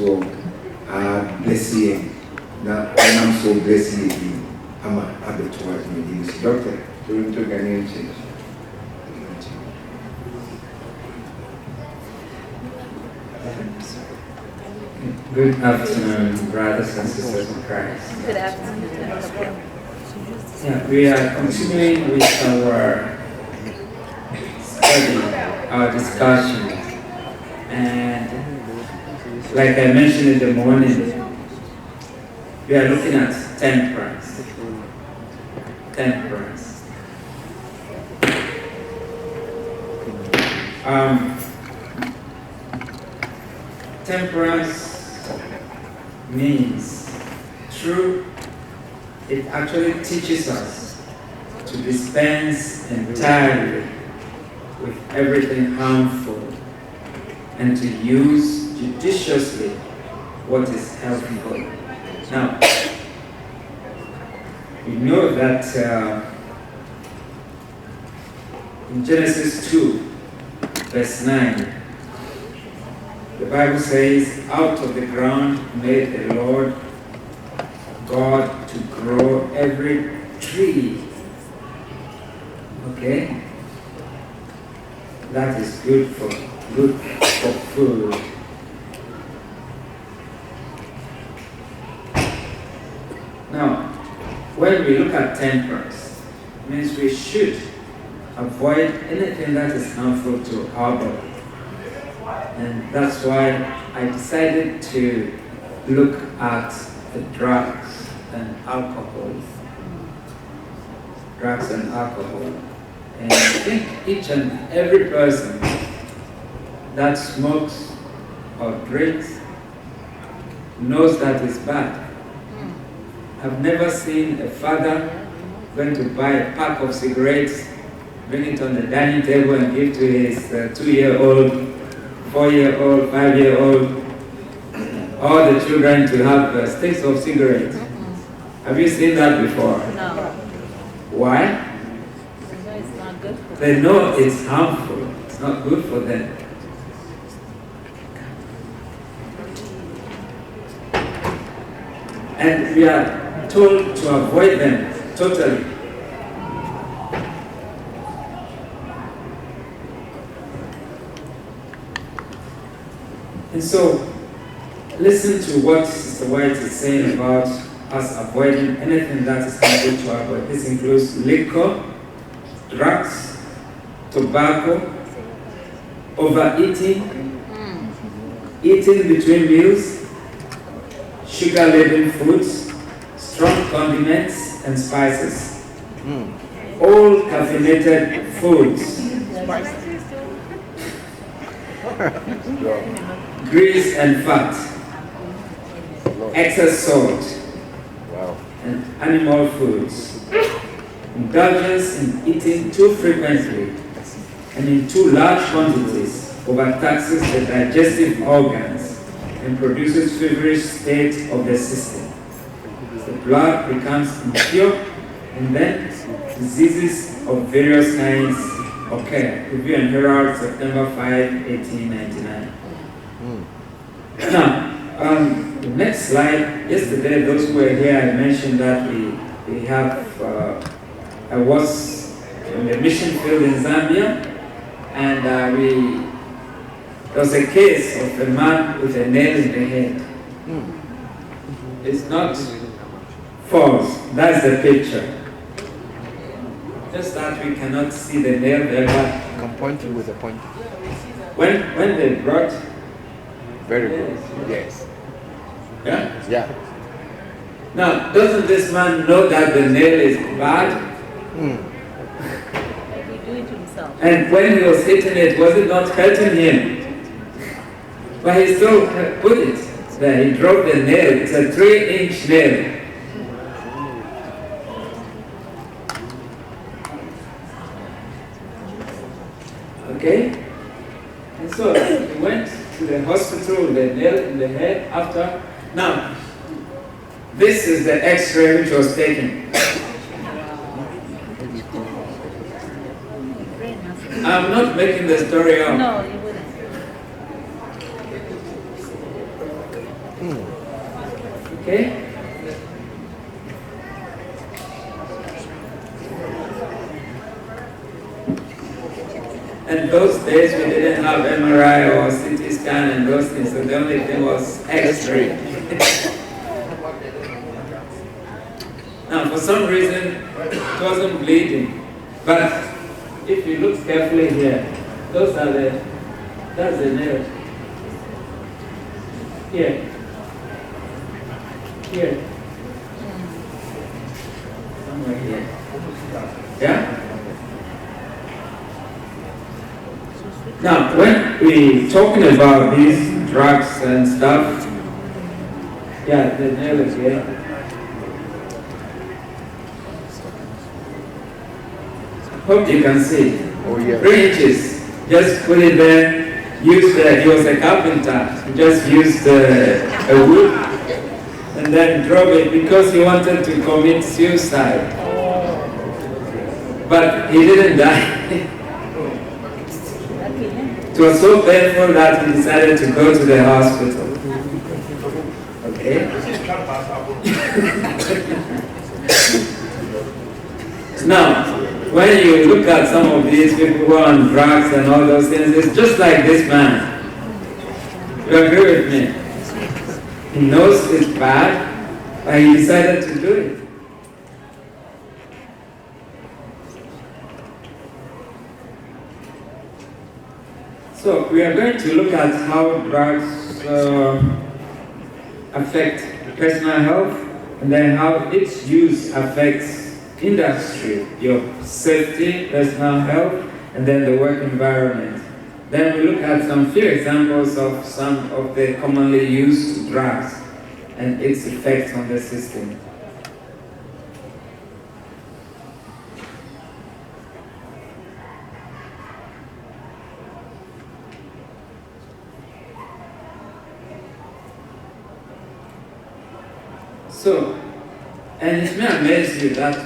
so bless you. Now I'm so blessed you. I'm a habit towards me. Doctor, don't take any change. Good afternoon, brothers and sisters in Christ. Good afternoon. Yeah, we are continuing with our study, our discussion, and like I mentioned in the morning, we are looking at temperance. Temperance. Temperance means it actually teaches us to dispense entirely with everything harmful and to use judiciously what is helpful. Now, we know that in Genesis 2, verse 9, the Bible says, out of the ground made the Lord God to grow every tree. Okay? That is good for food. Now, when we look at temperance, it means we should avoid anything that is harmful to our body. And that's why I decided to look at the drugs and alcohol. Drugs and alcohol. And I think each and every person that smokes or drinks knows that it's bad. I've never seen a father going to buy a pack of cigarettes, bring it on the dining table and give to his 2-year-old, 4-year-old, 5-year-old, all the children to have sticks of cigarettes. Have you seen that before? No. Why? It's not good for them. They know it's harmful. It's not good for them. And we are told to avoid them totally. And so, listen to what Sister White is saying about us avoiding anything that is harmful to our body. This includes liquor, drugs, tobacco, overeating, eating between meals, sugar-laden foods, strong condiments and spices, all caffeinated foods, grease and fat, excess salt, and animal foods, indulgence in eating too frequently and in too large quantities overtaxes the digestive organs and produces feverish state of the system. The blood becomes impure and then diseases of various kinds occur. Review and Herald, September 5, 1899. Now, the next slide. Yesterday, those who were here, I mentioned that we have, I was in the mission field in Zambia, and there was a case of a man with a nail in the head. It's not false. That's the picture. Just that we cannot see the nail there, but I'm pointing with a point. when they brought, Very good. Yes. yeah. Yeah. Now, doesn't this man know that the nail is bad? Like he do it himself. And when he was hitting it, was it not hurting him? But he still put it there. He dropped the nail. It's a 3-inch nail. Okay? And so he went to the hospital with a nail in the head after. Now, this is the x-ray which was taken. I'm not making the story up. No, you wouldn't. Okay? And those days we didn't have MRI or CT scan and those things, so the only thing was X-ray. Now, for some reason, it wasn't bleeding. But if you look carefully here, that's the nail. Here. Here. Somewhere here. Yeah? Now, when we talking about these drugs and stuff, yeah, the nail is here. Hope you can see. Oh, yeah. 3 inches. Just put it there. He was a carpenter. He just used a wood and then drove it because he wanted to commit suicide. But he didn't die. It was so painful that he decided to go to the hospital. Okay? Now, when you look at some of these people who are on drugs and all those things, it's just like this man. You agree with me? He knows it's bad, but he decided to do it. So we are going to look at how drugs affect personal health, and then how its use affects industry, your safety, personal health, and then the work environment. Then we look at some few examples of some of the commonly used drugs and its effects on the system. So, and it may amaze you that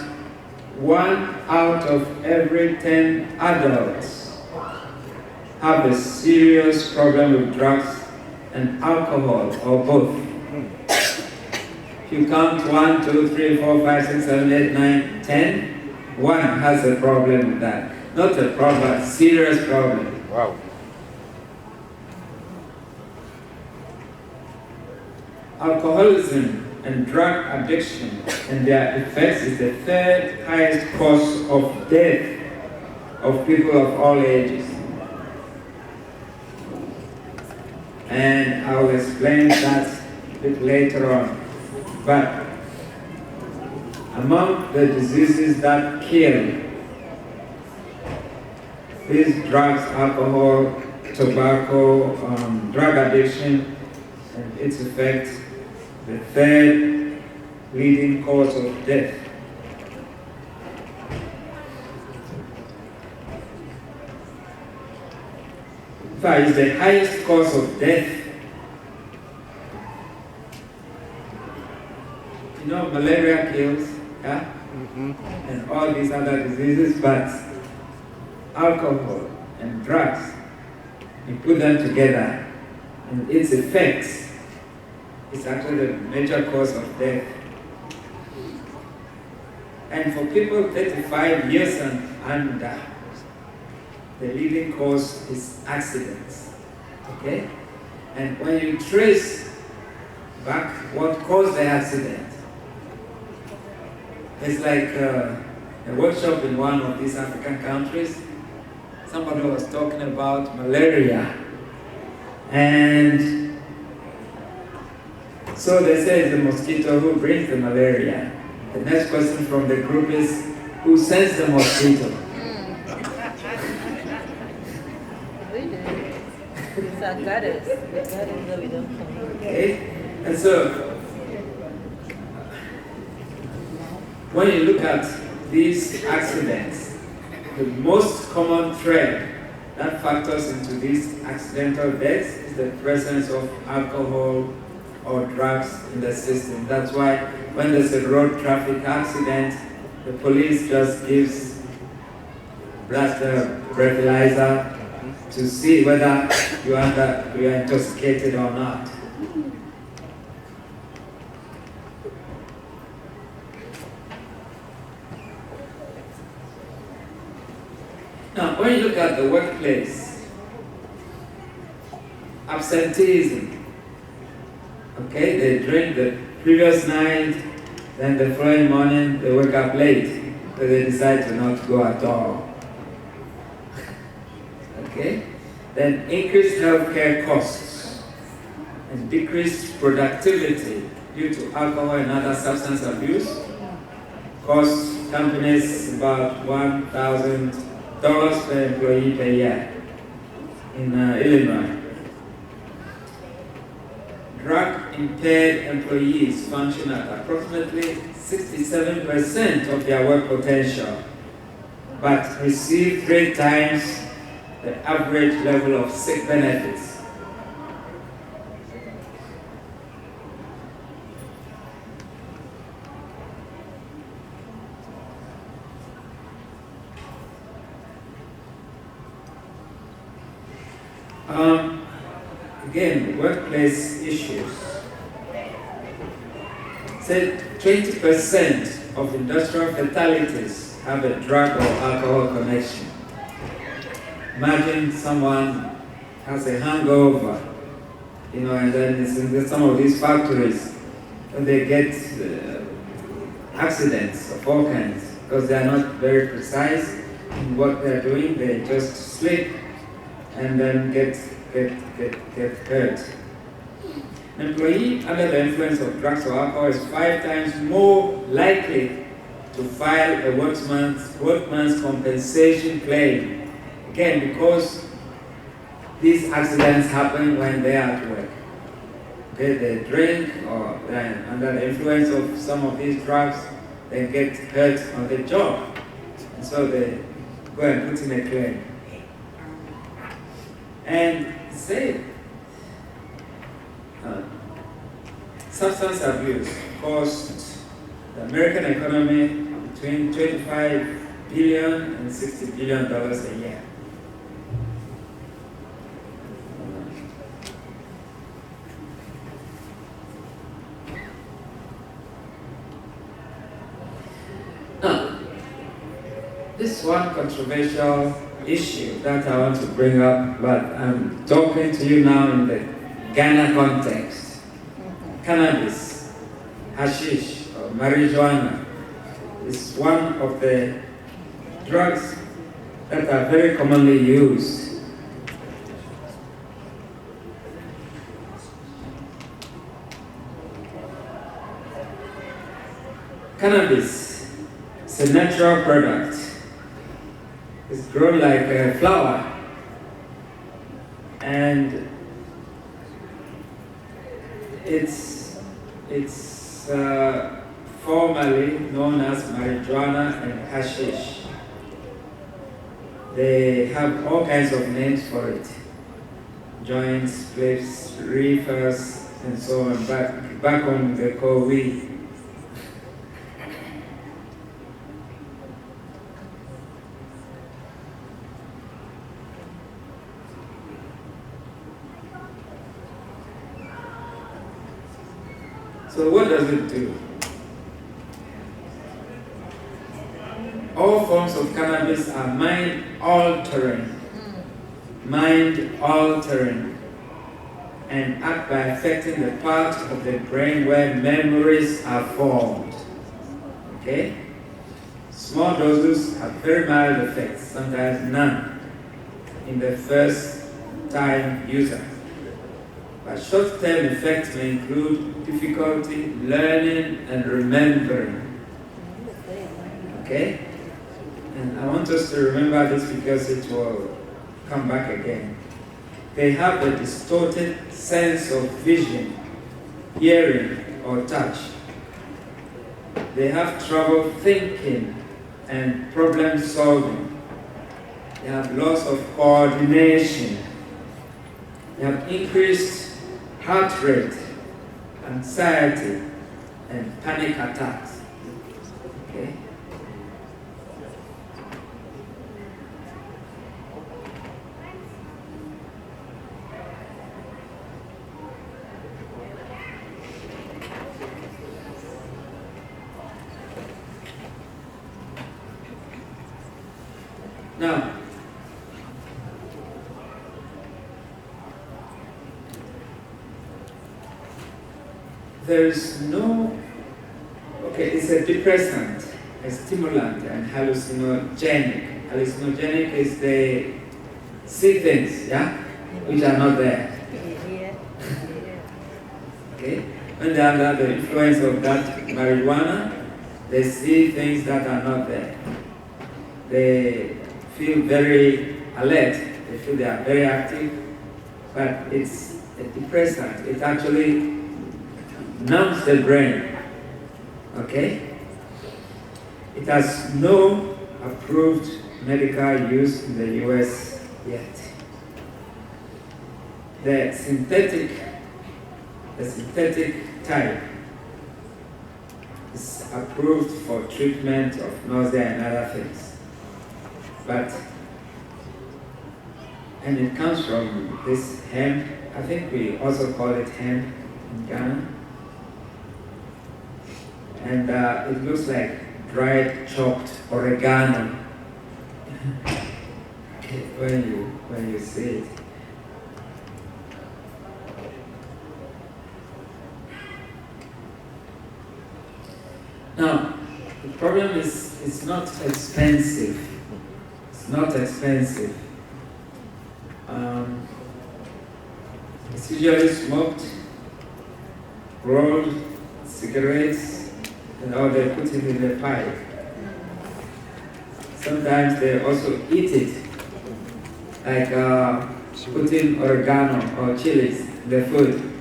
1 out of every 10 adults have a serious problem with drugs and alcohol, or both. If you count 1, 2, 3, 4, 5, 6, 7, 8, 9, 10, one has a problem with that. Not a problem, a serious problem. Wow. Alcoholism and drug addiction and their effects is the 3rd highest cause of death of people of all ages. And I will explain that a bit later on. But among the diseases that kill, these drugs, alcohol, tobacco, drug addiction, and its effects, the 3rd leading cause of death. In fact, it's the highest cause of death. You know, malaria kills, yeah? And all these other diseases, but alcohol and drugs, you put them together, and its effects, it's actually the major cause of death. And for people 35 years and under, the leading cause is accidents. Okay? And when you trace back what caused the accident, it's like a workshop in one of these African countries. Somebody was talking about malaria. And so they say it's the mosquito who brings the malaria. The next question from the group is, who sends the mosquito? We do. It's our goddess. The goddess that we don't come. Okay? And so, when you look at these accidents, the most common thread that factors into these accidental deaths is the presence of alcohol or drugs in the system. That's why when there's a road traffic accident, the police just gives blood breathalyzer to see whether you are intoxicated or not. Now, when you look at the workplace, absenteeism, okay, they drink the previous night, then the following morning they wake up late, so they decide to not go at all. Okay? Then increased healthcare costs and decreased productivity due to alcohol and other substance abuse costs companies about $1,000 per employee per year in Illinois. Drug-impaired employees function at approximately 67% of their work potential, but receive 3 times the average level of sick benefits. Again, workplace issues. Say 20% of industrial fatalities have a drug or alcohol connection. Imagine someone has a hangover, and then it's in some of these factories, and they get accidents of all kinds because they are not very precise in what they are doing. They just slip and then get hurt. An employee under the influence of drugs or alcohol is 5 times more likely to file a workman's compensation claim. Again, because these accidents happen when they are at work. Okay, they drink or they're under the influence of some of these drugs, they get hurt on the job. And so they go and put in a claim. And say, substance abuse costs the American economy between $25 billion and $60 billion a year. Now, this one controversial issue that I want to bring up, but I'm talking to you now in the Ghana context. Cannabis, hashish, or marijuana is one of the drugs that are very commonly used. Cannabis is a natural product. It's grown like a flower, and it's formerly known as marijuana and hashish. They have all kinds of names for it: joints, spliffs, reefers, and so on. Back on they call weed. So what does it do? All forms of cannabis are mind-altering, and act by affecting the part of the brain where memories are formed. Okay? Small doses have very mild effects, sometimes none, in the first time user. But short-term effects may include difficulty learning and remembering. Okay? And I want us to remember this because it will come back again. They have a distorted sense of vision, hearing, or touch. They have trouble thinking and problem solving. They have loss of coordination. They have increased heart rate, anxiety, and panic attacks. Okay? Now, there's no, okay, it's a depressant, a stimulant, and hallucinogenic. Hallucinogenic is they see things, yeah, which are not there. Okay? When they are under the influence of that marijuana, they see things that are not there. They feel very alert. They feel they are very active, but it's a depressant. It actually numbs the brain. Okay? It has no approved medical use in the US yet. The synthetic type is approved for treatment of nausea and other things. And it comes from this hemp. I think we also call it hemp in Ghana. And it looks like dried, chopped oregano when you see it. Now, the problem is it's not expensive. It's not expensive. It's usually smoked, rolled, cigarettes, and all they put it in the pipe. Sometimes they also eat it, like putting oregano or chilies in the food.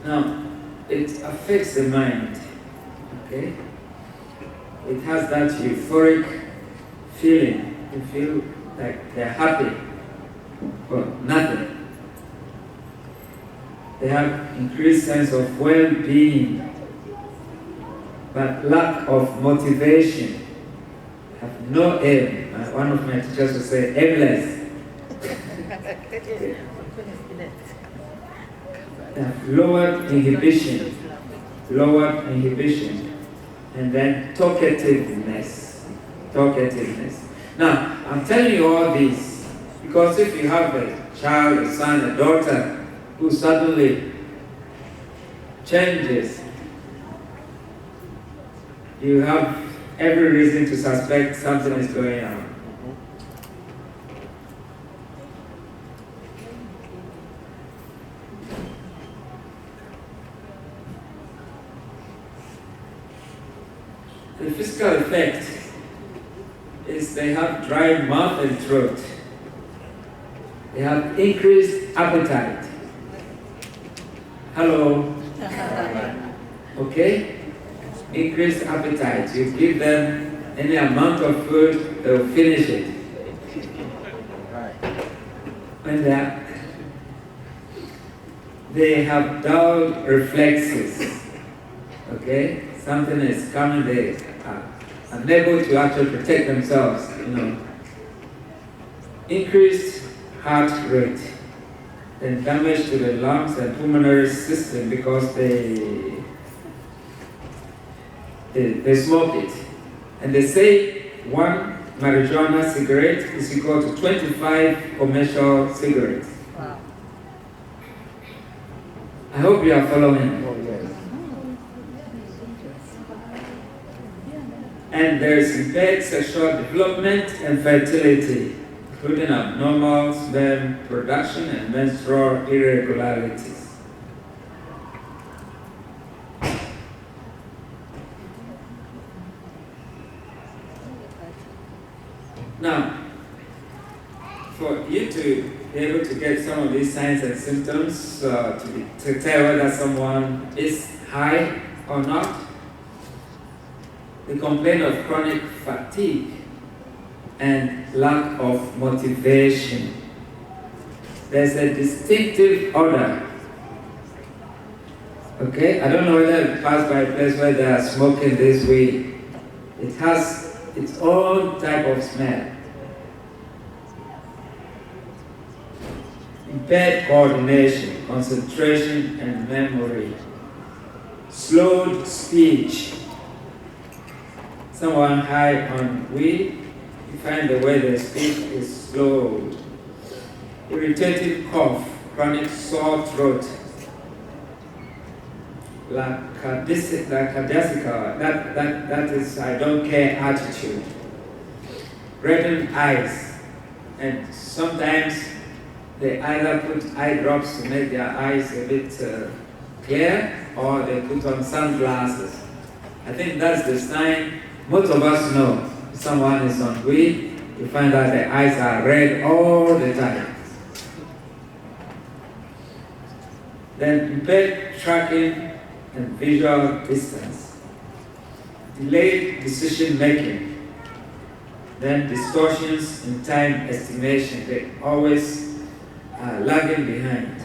Now, it affects the mind, okay? It has that euphoric feeling. You feel like they're happy for nothing. They have increased sense of well-being, but lack of motivation. Have no aim. One of my teachers would say, aimless. Lowered inhibition, and then talkativeness. Now, I'm telling you all this because if you have a child, a son, a daughter who suddenly changes, you have every reason to suspect something is going on. The physical effect is they have dry mouth and throat. They have increased appetite. Hello? Okay? Increased appetite. You give them any amount of food, they'll finish it. When they have dull reflexes. Okay? Something is coming, they are unable to actually protect themselves, Increased heart rate, then damage to the lungs and pulmonary system because they smoke it. And they say one marijuana cigarette is equal to 25 commercial cigarettes. Wow. I hope you are following. Oh, yes. And there is impaired sexual development and fertility, including abnormal sperm production and menstrual irregularities. Now, for you to be able to get some of these signs and symptoms to tell whether someone is high or not, they complain of chronic fatigue and lack of motivation. There's a distinctive odor. Okay? I don't know whether you pass by a place where they are smoking this weed. It has its own type of smell. Impaired coordination, concentration, and memory. Slowed speech. someone high on weed, you find the way they speak is slowed. Irritated cough, chronic sore throat, lackadaisical, that is I don't care attitude, reddened eyes, and sometimes they either put eye drops to make their eyes a bit clear, or they put on sunglasses. I think that's the sign most of us know. If someone is on weed, you find out their eyes are red all the time. Then impaired tracking and visual distance, delayed decision making, then distortions in time estimation. They always are lagging behind.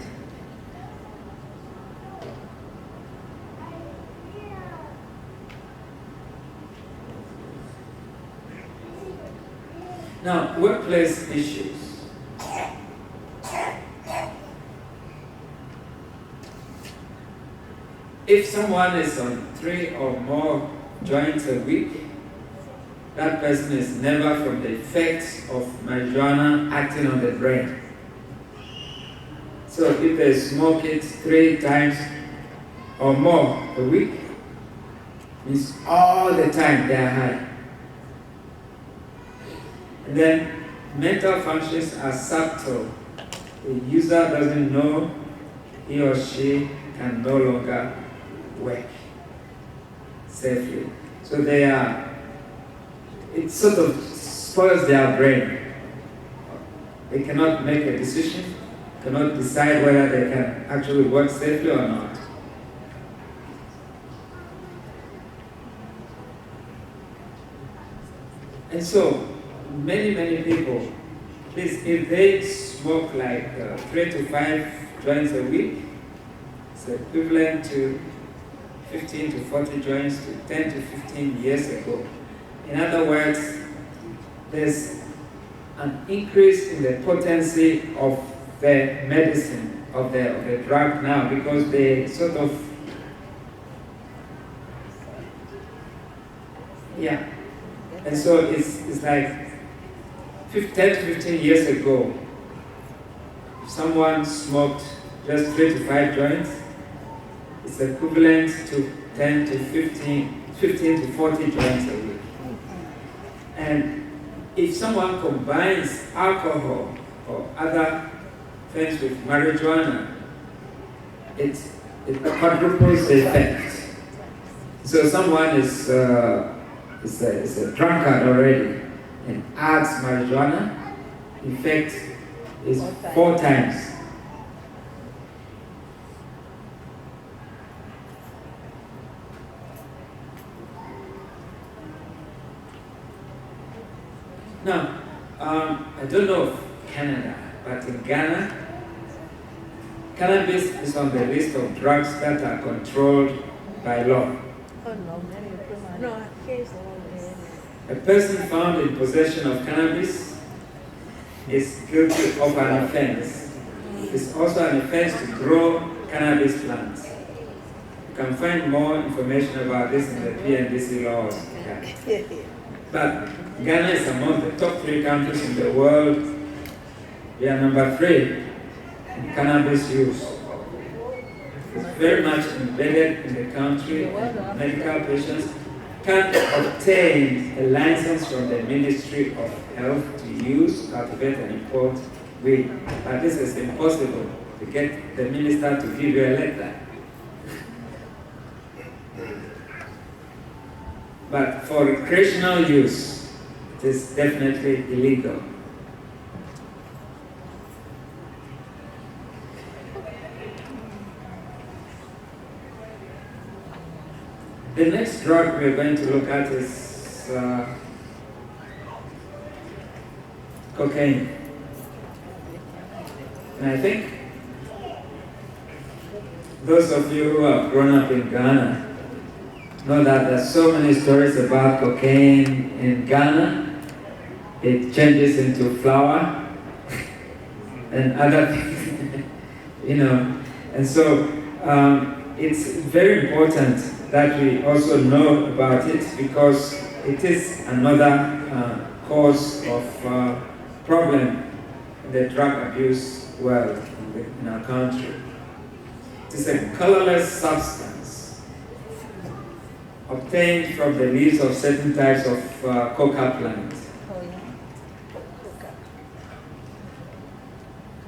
Now, workplace issues. If someone is on 3 or more joints a week, that person is never from the effects of marijuana acting on the brain. So if they smoke it 3 times or more a week, means all the time they are high. And then mental functions are subtle. The user doesn't know he or she can no longer work safely. So it sort of spoils their brain. They cannot make a decision, cannot decide whether they can actually work safely or not. And so, many people, please, if they smoke like 3 to 5 joints a week, it's equivalent to 15 to 40 joints to 10 to 15 years ago. In other words, there's an increase in the potency of the medicine, of the drug now, because they sort of, yeah. And so it's like 10 to 15 years ago, if someone smoked just 3 to 5 joints, it's equivalent to 10 to 15 to 40 joints a week. And if someone combines alcohol or other things with marijuana, it quadruples the effect. So someone is a drunkard already and adds marijuana, the effect is 4 times. Now, I don't know of Canada, but in Ghana, cannabis is on the list of drugs that are controlled by law. A person found in possession of cannabis is guilty of an offense. It's also an offense to grow cannabis plants. You can find more information about this in the PNDC laws. Yeah. But Ghana is among the top 3 countries in the world. We are number 3 in cannabis use. It's very much embedded in the country. Medical patients can obtain a license from the Ministry of Health to use, cultivate, and import weed. But this is impossible to get the minister to give you a letter. But for recreational use, it is definitely illegal. The next drug we're going to look at is cocaine. And I think those of you who have grown up in Ghana know that there's so many stories about cocaine in Ghana. It changes into flour and other things, And so it's very important that we also know about it, because it is another cause of problem in the drug abuse world in our country. It is a colorless substance obtained from the leaves of certain types of coca plants. Oh, yeah.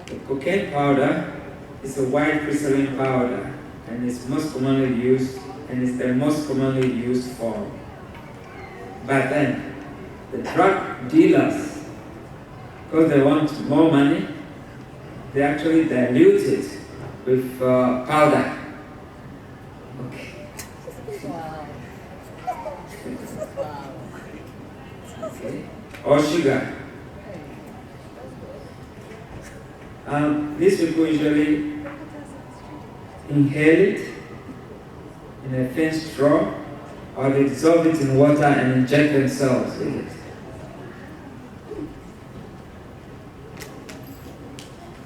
The cocaine powder is a white crystalline powder and is most commonly used and is the most commonly used form. But then the drug dealers, because they want more money, they actually dilute it with powder. Okay. Wow. Wow. Okay. Or sugar. These people usually inhale it in a thin straw, or they dissolve it in water and inject themselves with it.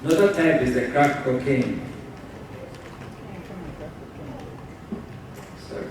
Another type is the crack cocaine. Sorry.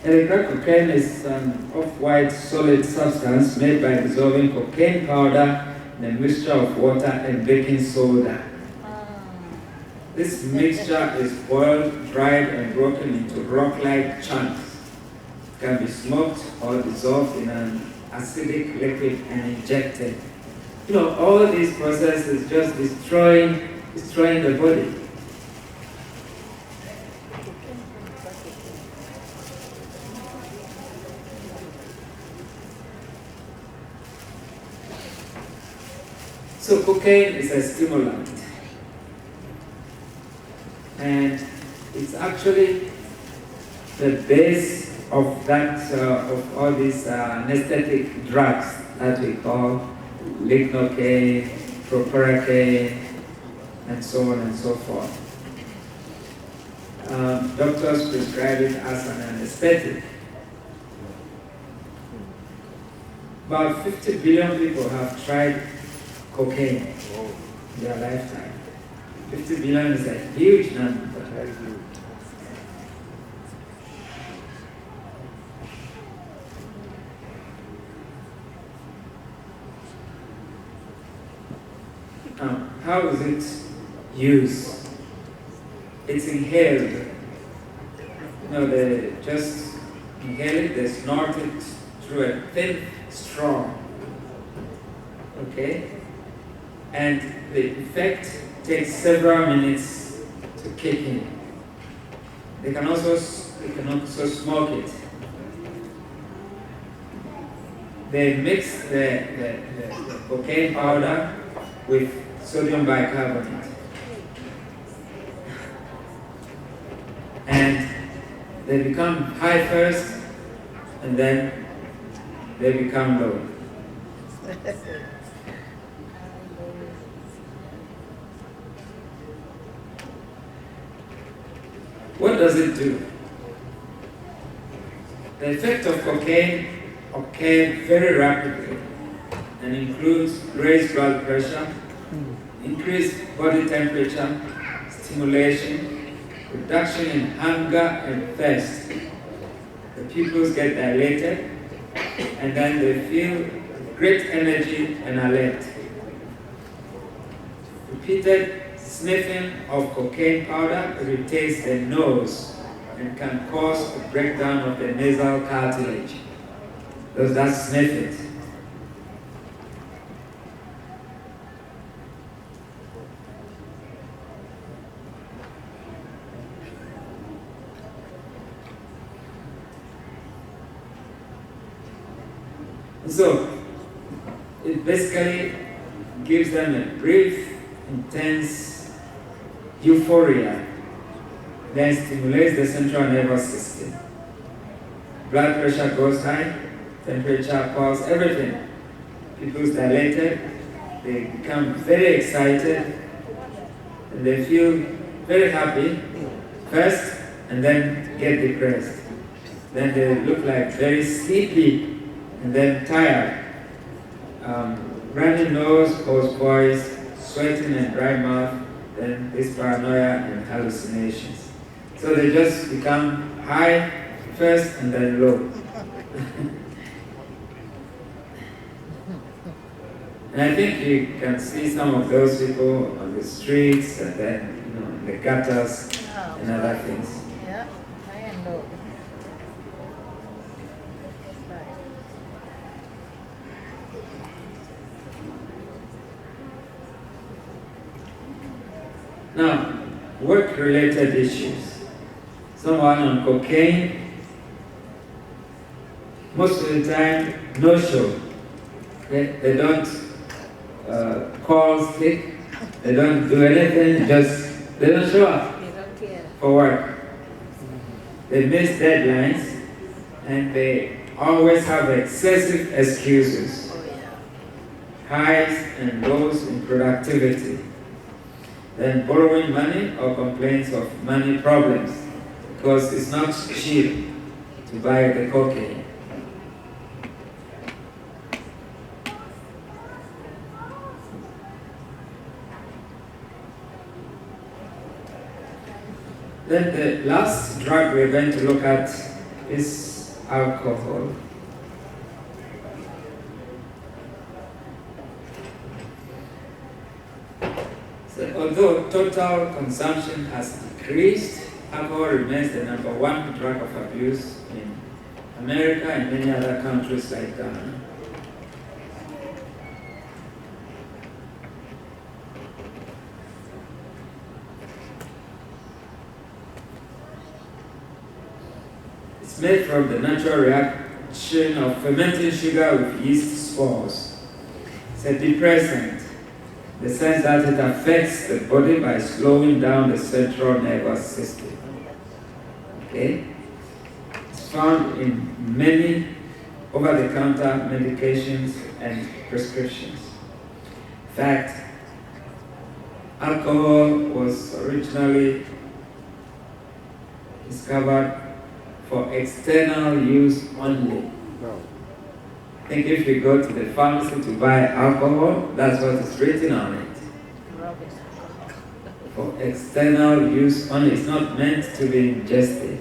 The crack cocaine is an off-white solid substance made by dissolving cocaine powder in a mixture of water and baking soda. This mixture is boiled, dried, and broken into rock-like chunks. It can be smoked or dissolved in an acidic liquid and injected. You know, all these processes just destroying the body. So cocaine is a stimulant, and it's actually the base of that of all these anesthetic drugs that we call lignocaine, proparacaine, and so on and so forth. Doctors prescribe it as an anesthetic. About 50 billion people have tried cocaine in their lifetime. 50 billion is a huge number. Very good. How is it used? It's inhaled. You know, they just inhale it, they snort it through a thin straw. Okay? And the effect takes several minutes to kick in. They can also smoke it. They mix the cocaine powder with sodium bicarbonate. And they become high first, and then they become low. What does it do? The effect of cocaine occurs very rapidly and includes raised blood pressure, increased body temperature, stimulation, reduction in hunger and thirst. The pupils get dilated, and then they feel great energy and alert. Repeated sniffing of cocaine powder irritates the nose and can cause a breakdown of the nasal cartilage. Those that sniff it. So, it basically gives them a brief, intense euphoria, then stimulates the central nervous system. Blood pressure goes high, temperature falls, everything. People's dilated, they become very excited, and they feel very happy first, and then get depressed. Then they look like very sleepy and then tired. Runny nose, hoarse voice, sweating and dry mouth, then this paranoia and hallucinations. So they just become high first and then low. And I think you can see some of those people on the streets and then, in the gutters and other things. Yeah, high and low. Now, work-related issues. Someone on cocaine, most of the time, no show. They don't call sick, they don't do anything, they don't show up They don't care. for work. They miss deadlines, and they always have excessive excuses, Oh yeah. highs and lows in productivity. Then borrowing money or complaints of money problems, because it's not cheap to buy the cocaine. Then the last drug we're going to look at is alcohol. So although total consumption has decreased, alcohol remains the number one drug of abuse in America and many other countries like Ghana. It's made from the natural reaction of fermenting sugar with yeast spores. It's a depressant, in the sense that it affects the body by slowing down the central nervous system. Okay? It's found in many over-the-counter medications and prescriptions. In fact, alcohol was originally discovered for external use only. No. I think if you go to the pharmacy to buy alcohol, that's what is written on it. Rubbish. For external use only. It's not meant to be ingested.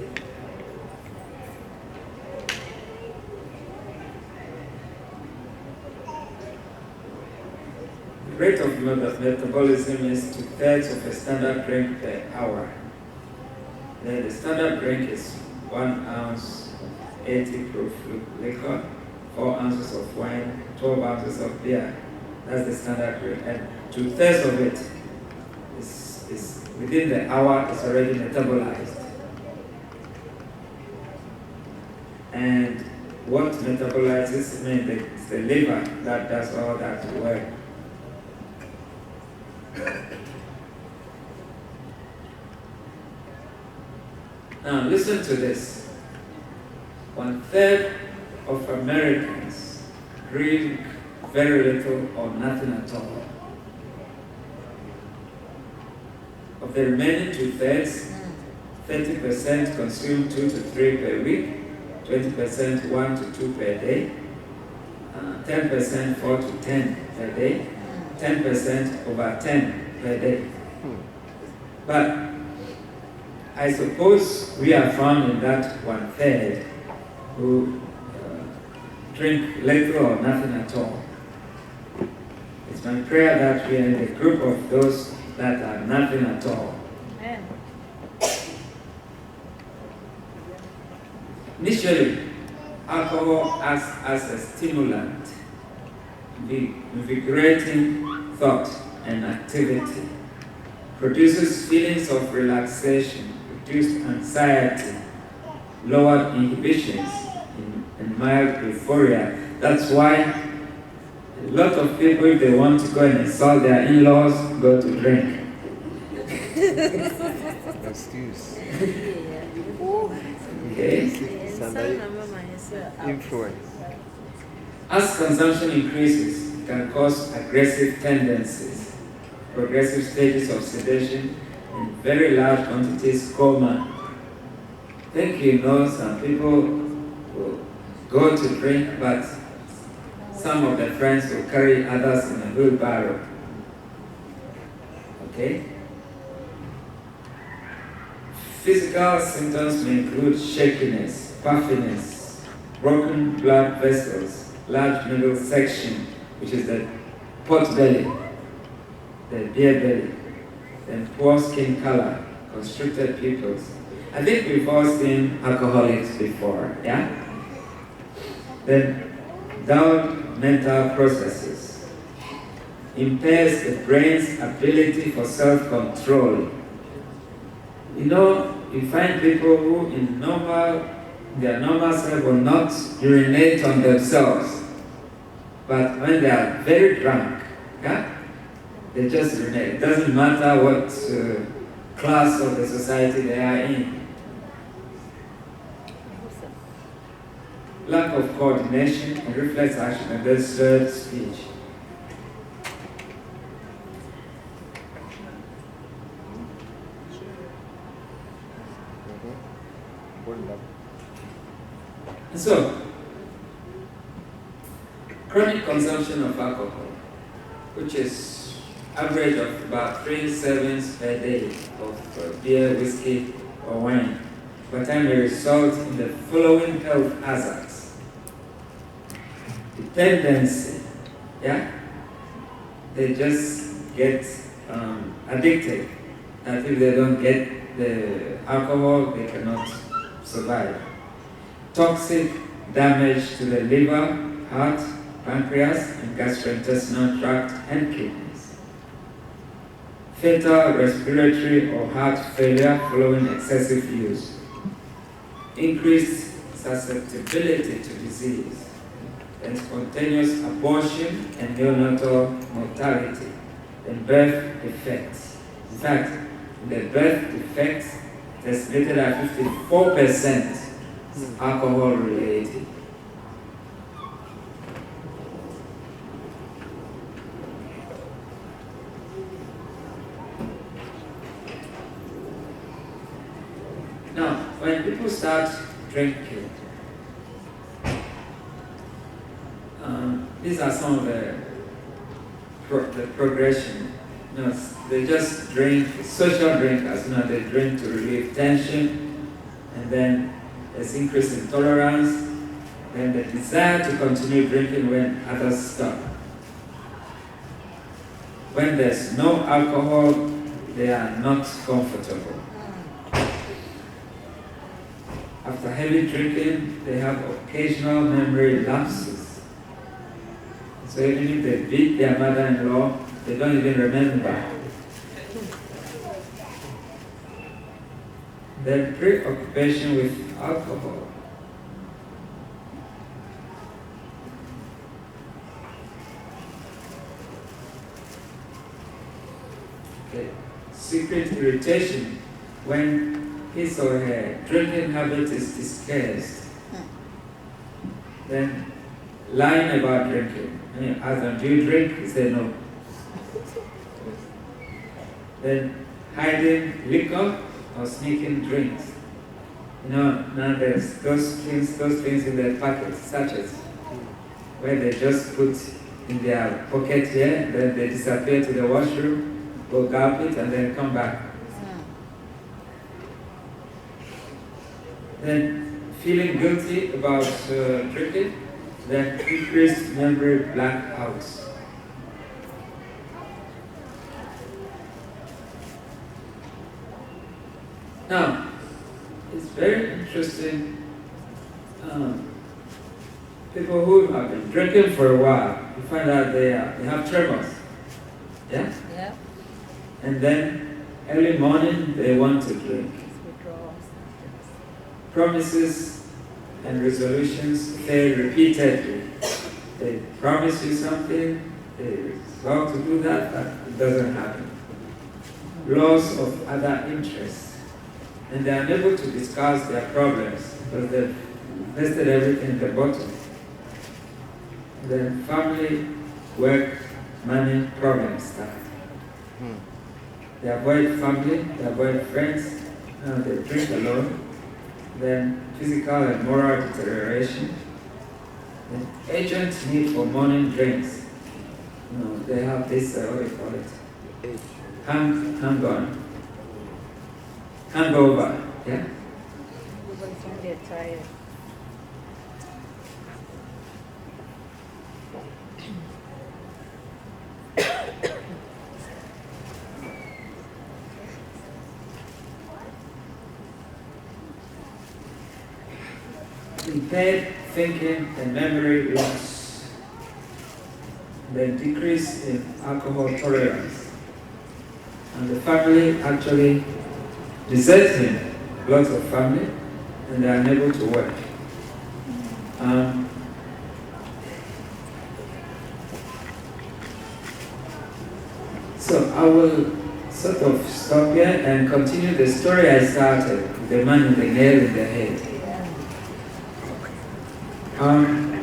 The rate of metabolism is 2/3 of a standard drink per hour. Then the standard drink is 1 ounce of 80 proof liquor, 4 ounces of wine, 12 ounces of beer. That's the standard drink. And 2/3 of it is within the hour, it's already metabolized. And what metabolizes means it's the liver that does all that work. Now listen to this. 1/3 of Americans drink very little or nothing at all. Of the remaining 2/3, 30% consume 2 to 3 per week, 20% 1 to 2 per day, 10% 4 to 10 per day, 10% over 10 per day. But I suppose we are found in that 1/3 who drink little or nothing at all. It's my prayer that we are in the group of those that are nothing at all. Amen. Initially, alcohol acts as a stimulant, invigorating thought and activity, produces feelings of relaxation, reduced anxiety, lowered inhibitions, and mild euphoria. That's why a lot of people, if they want to go and insult their in-laws, go to drink. Excuse. Okay? Somebody influence. As consumption increases, it can cause aggressive tendencies, progressive stages of sedation, and very large quantities coma. think you know some people will go to drink, but some of the friends will carry others in a wheelbarrow. Okay? Physical symptoms may include shakiness, puffiness, broken blood vessels, large middle section, which is the pot belly, the beer belly, then poor skin color, constricted pupils. I think we've all seen alcoholics before, yeah? Then dull mental processes, impairs the brain's ability for self-control. You know, you find people who in their normal self will not urinate on themselves. But when they are very drunk, yeah, they just urinate. It doesn't matter what class of the society they are in. Lack of coordination and reflex action and then slurred speech. And so, chronic consumption of alcohol, which is average of about 3 servings per day of beer, whiskey, or wine, over time may result in the following health hazards. Dependency, yeah? They just get addicted, and if they don't get the alcohol, they cannot survive. Toxic damage to the liver, heart, pancreas, and gastrointestinal tract and kidneys. Fatal respiratory or heart failure following excessive use. Increased susceptibility to disease. And spontaneous abortion and neonatal mortality. And birth defects. In fact, the birth defects estimated at 54% alcohol related. Now, when people start drinking, these are some of the progression. You know, they just drink, social drinkers, you know, they drink to relieve tension, and then there's increase in tolerance, then the desire to continue drinking when others stop. When there's no alcohol, they are not comfortable. After heavy drinking, they have occasional memory lapses. So even if they beat their mother-in-law, they don't even remember. Then preoccupation with alcohol. Okay. Secret irritation when his or her drinking habit is disguised. Then lying about drinking. And you ask them, do you drink? He said no. Then hiding liquor or sneaking drinks. You know, now there's those things in their pockets, sachets, where they just put in their pocket here, then they disappear to the washroom, go gulp it, and then come back. Then feeling guilty about drinking, then increased memory blackouts. Now, it's very interesting. People who have been drinking for a while, you find out they have tremors. Yeah? Yeah. And then early morning, they want to drink. Promises and resolutions fail repeatedly. They promise you something, they resolve to do that, but it doesn't happen. Loss of other interests. And they are unable to discuss their problems because they've invested everything in the bottom. Then family, work, money, problems start. They avoid family, they avoid friends, they drink alone. then physical and moral deterioration, then urgent need for morning drinks. You know, they have this, what do you call it? Hangover, yeah? Everybody can get tired. Impaired thinking and memory loss, then decrease in alcohol tolerance, and the family actually deserts him, lots of family, and they are unable to work. So I will sort of stop here and continue the story I started, the man with the nail in the head.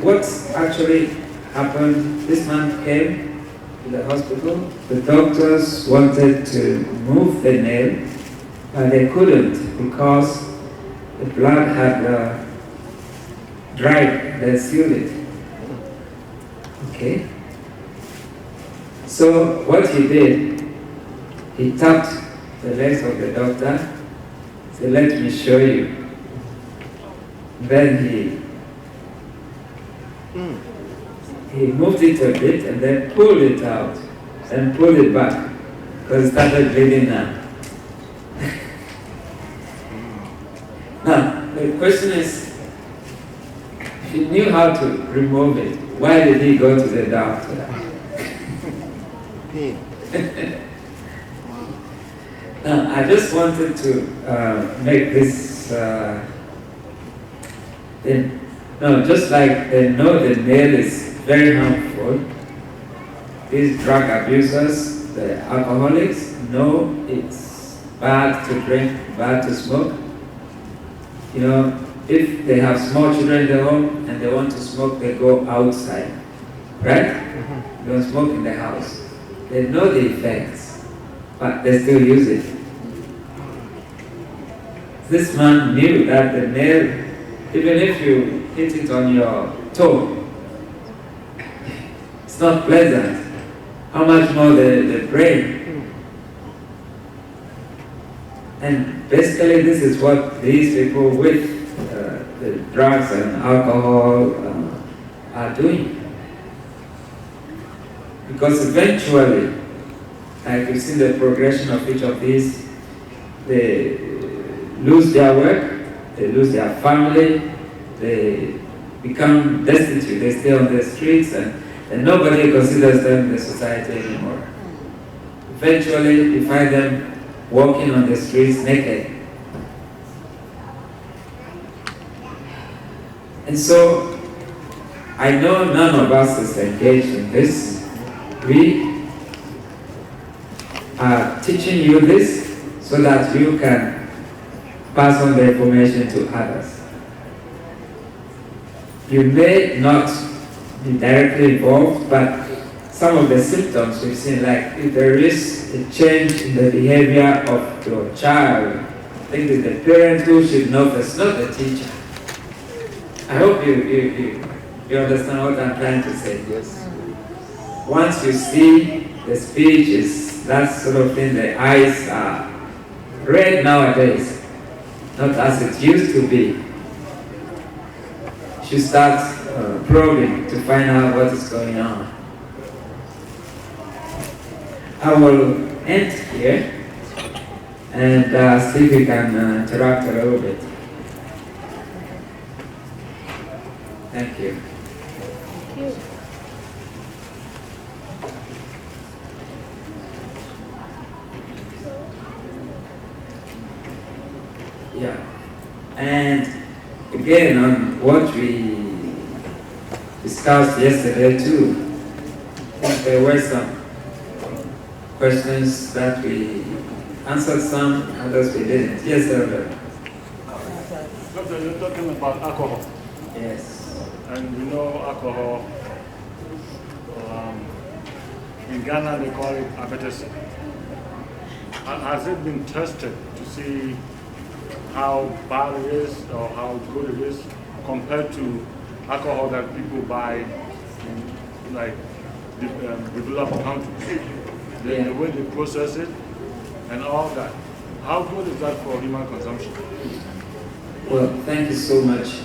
What actually happened, this man came to the hospital, the doctors wanted to remove the nail, but they couldn't because the blood had dried, they sealed it. Okay? So what he did, he tapped the legs of the doctor, said, "Let me show you." Then he moved it a bit and then pulled it out and pulled it back because it started bleeding now. Now, the question is, if he knew how to remove it, why did he go to the doctor? Now, I just wanted to make this just like they know the nail is very harmful, these drug abusers, the alcoholics, know it's bad to drink, bad to smoke. You know, if they have small children in the home and they want to smoke, they go outside, right? They don't smoke in the house. They know the effects, but they still use it. This man knew that the nail, even if you hit it on your toe, it's not pleasant. How much more the brain? And basically this is what these people with the drugs and alcohol are doing. Because eventually, like you've seen the progression of each of these, they lose their work, they lose their family, they become destitute, they stay on the streets, and nobody considers them in the society anymore. Eventually, you find them walking on the streets naked. And so, I know none of us is engaged in this. We are teaching you this so that you can pass on the information to others. You may not be directly involved, but some of the symptoms we've seen, like if there is a change in the behavior of your child, I think it's the parent who should know first, not the teacher. I hope you understand what I'm trying to say. Yes. Once you see the speech is that sort of thing, the eyes are red nowadays, not as it used to be. You start probing to find out what is going on. I will end here and see if we can interact a little bit. Thank you. Thank you. Yeah. And again, on what we discussed yesterday too, I think there were some questions that we answered, some others we didn't. Yes, sir. Doctor, you're talking about alcohol. Yes. And you know alcohol, in Ghana they call it appetizer. Has it been tested to see how bad it is or how good it is compared to alcohol that people buy in like developed countries. The way they process it and all that. How good is that for human consumption? Well, thank you so much.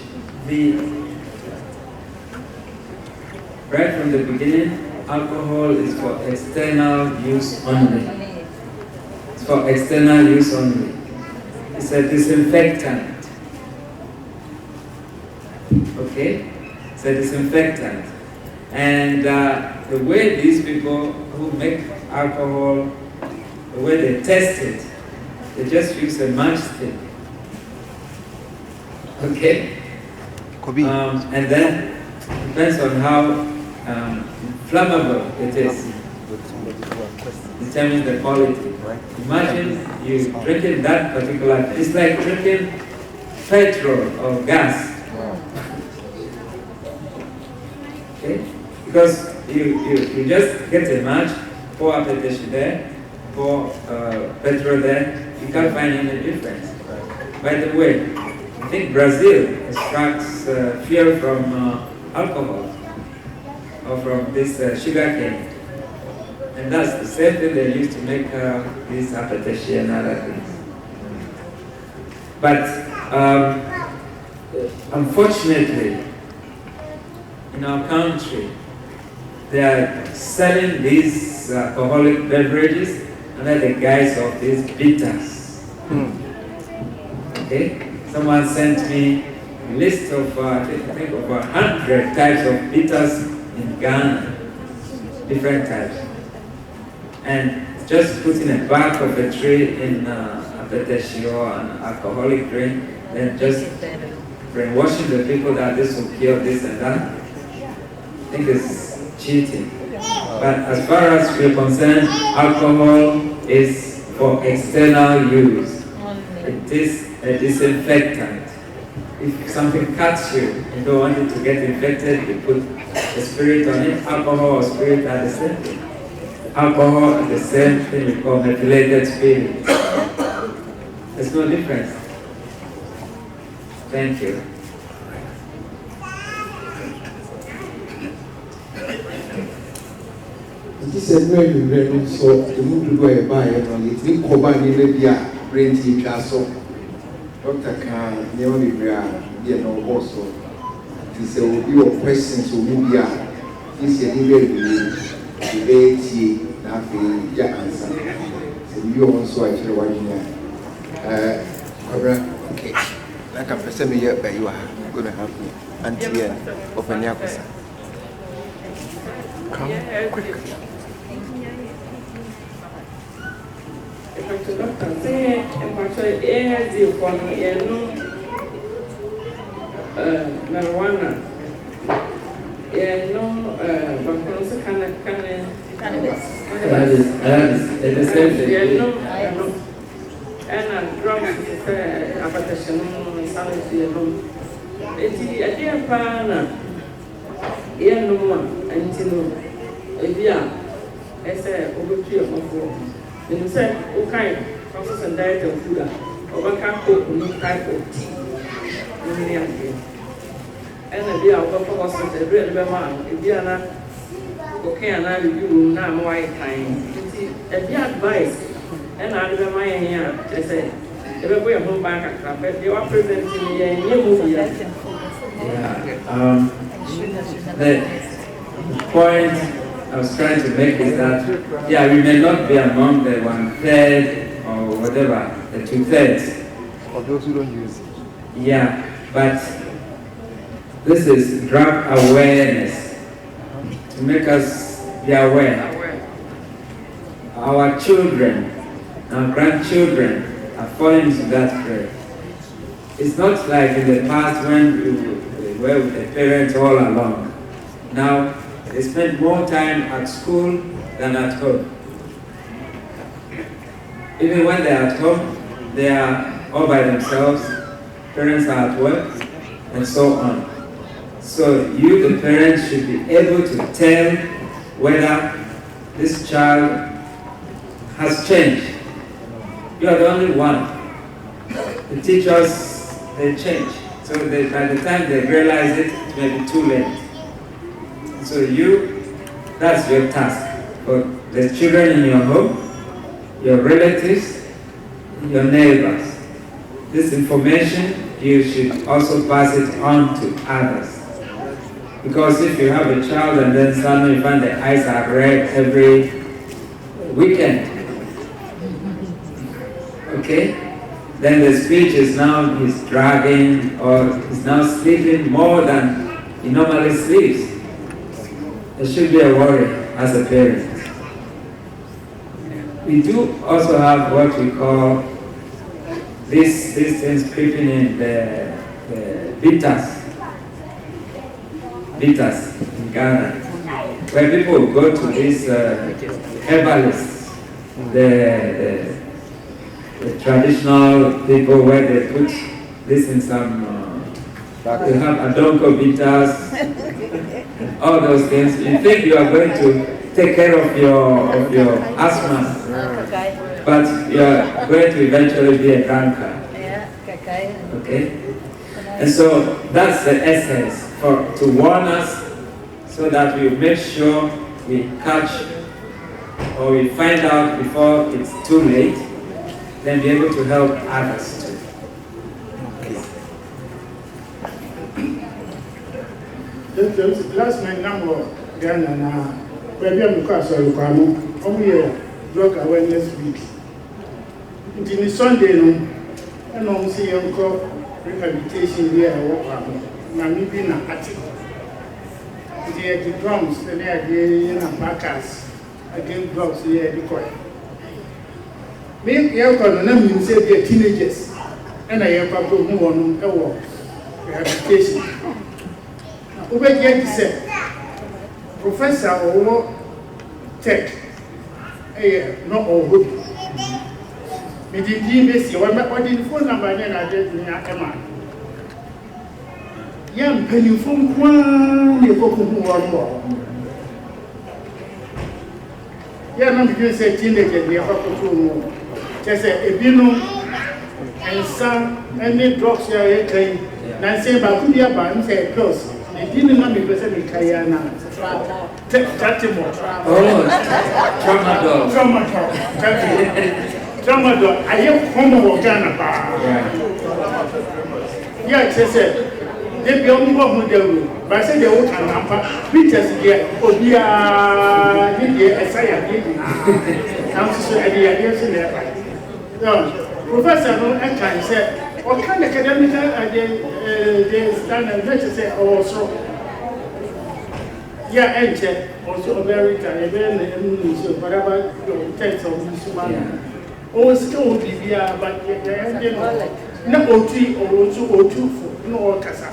Right from the beginning, alcohol is for external use only. It's for external use only. It's a disinfectant. Okay? It's a disinfectant. And the way these people who make alcohol, the way they test it, they just use a matchstick. Okay? And then depends on how flammable it is. Determines the quality. Imagine you drinking that particular, it's like drinking petrol or gas. Okay? Because you just get a match, pour a petition there, pour petrol there, you can't find any difference. By the way, I think Brazil extracts fuel from alcohol or from this sugar cane. And that's the same thing they use to make these apetition and other things. But unfortunately, in our country, they are selling these alcoholic beverages under the guise of these bitters. Okay? Someone sent me a list of, I think of 100 types of bitters in Ghana, different types. And just putting a bark of a tree in a petashio, an alcoholic drink, then just brainwashing the people that this will cure this and that. I think it's cheating. But as far as we're concerned, alcohol is for external use. It is a disinfectant. If something cuts you, you don't want it to get infected, you put a spirit on it. Alcohol or spirit are the same thing. Alcohol is the same thing we call methylated spirit. There's no difference. Thank you. This is very, very so the mood to go by it. We combine in the brain tea castle. Dr. Khan, never be no also. This will be your questions to me. This is a debate, nothing, yeah, answer. So you also actually want Okay. Like I'm presuming you are going to have Auntie of an Yakuza. Come quick. Marijuana. Yeah, no, cannabis. It's the same thing. Yeah, no, and drugs, application, sanity, it's a dear partner. Yeah, no one, and you know, a dear, as a overture of four. And you said, okay, process and diet of food, or one can't cook new type of tea. And a dear, what was it, a real man, a dear, okay, and I review now white time. A dear advice, and I remember my here, I said, if I go home back at but you are presenting me a new movie. Yeah. The point I was trying to make is that, yeah, we may not be among the 1/3 or whatever, the 2/3. Of those who don't use it. Yeah, but this is drug awareness to make us be aware. Our children, our grandchildren are falling into that trap. It's not like in the past when we were with the parents all along. Now, they spend more time at school than at home. Even when they're at home, they are all by themselves, parents are at work, and so on. So you, the parents, should be able to tell whether this child has changed. You are the only one. the teachers, they change. So by the time they realize it, it may be too late. So that's your task. For the children in your home, your relatives, your neighbors. This information, you should also pass it on to others. Because if you have a child and then suddenly you find the eyes are red every weekend, okay? Then the speech is now he's dragging or he's now sleeping more than he normally sleeps. There should be a worry as a parent. We do also have what we call these things creeping in, the bitters in Ghana, where people go to these herbalists, the traditional people, where they put this in some, they have adonko bitters, all those things. You think you are going to take care of your asthma, but you are going to eventually be a drunkard. Okay? And so that's the essence, to warn us so that we make sure we catch or we find out before it's too late, then be able to help others too. Last night, number Ghana now, where we have got so only drug awareness week. Until Sunday, and on see Uncle rehabilitation here. Namibia article. The drums, the idea and backers against drugs here. Me, you can name say they're teenagers, and I have to move on a walk rehabilitation. Over here, he said, Professor or Tech, not all good. Me did you what the phone number then I did Emma. Young penny from one, you go one more. Yeah, no, you say teenagers, we have to do more. Just say, if you know, and some, any drugs you are taking, and say, but could be about and say, close. They didn't know me because I'm a Kayana. Tramadol. I have home of Ghana. Yeah, she said. They be only one model, but I said they won't have Peters here, Obia, Essaya, I'm so ideas in there. Professor, I can say, what kind of academic they stand and let us say, also. Yeah, and also very tired, whatever text of this man. Oh, still be here, but no OT or also O2 for. No Casa,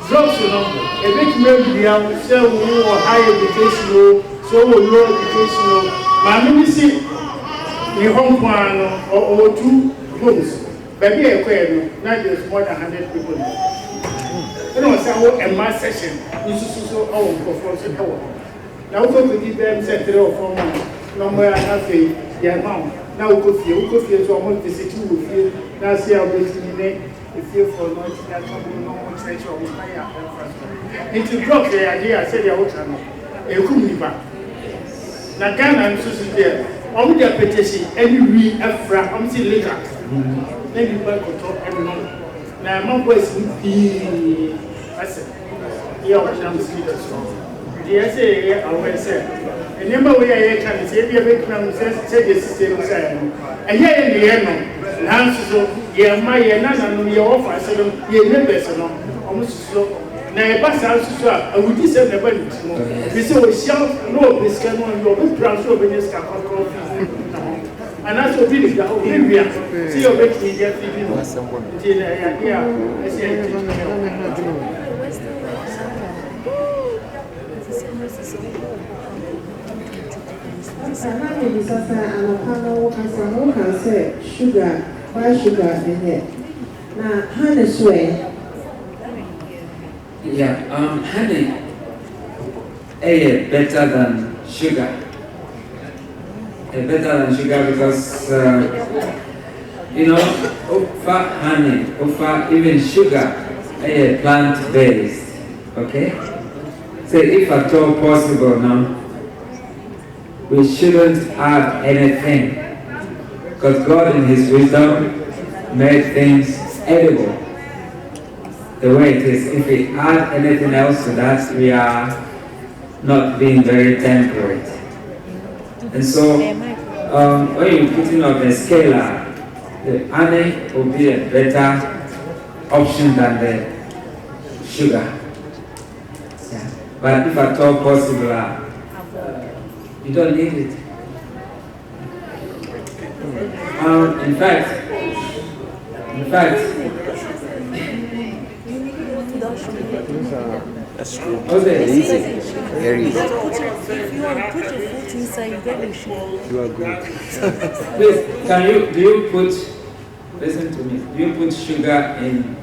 drugs, you know, a bit maybe so high education, so low education. My ministry, the home one or 2 rooms, baby, now there's more than 100 people. You know, so a mass session, this is so our performance. Now, we could give them 3 or 4 months, no more than their amount. Now, we could feel so almost the city will feel. That's how we if you for not that no sexual fire. Into drop the idea, I said, I was a Kumiba. Now, Ghana and Susie there, on their petition, any we have from liquor. Then you buy control every month. Now, my boys would be, I said, yeah, I'm the essay, I will say. And number way I can say, if you make them say the system, and here in the end, so, yeah, my and your offer, so you never so almost so. Now, pass out, I would send the bunny. This is shout, no, this can on your transfer when you start control. And that's what we did. See your big media, yeah, I say, sugar, why sugar in it? Now, honey swear. Yeah, honey, better than sugar. Better than sugar because You know, over honey, over even sugar, plant-based. Okay? So if at all possible now, we shouldn't add anything. Because God in His wisdom made things edible the way it is. If we add anything else to that, we are not being very temperate. And so, when you're putting on the scaler, the honey will be a better option than the sugar. Yeah. But if at all possible, you don't need it. In fact, That's true. okay. Easy. Very easy. If you want to put your foot inside, you get the sugar. You are good. Please, do you put, listen to me, do you put sugar in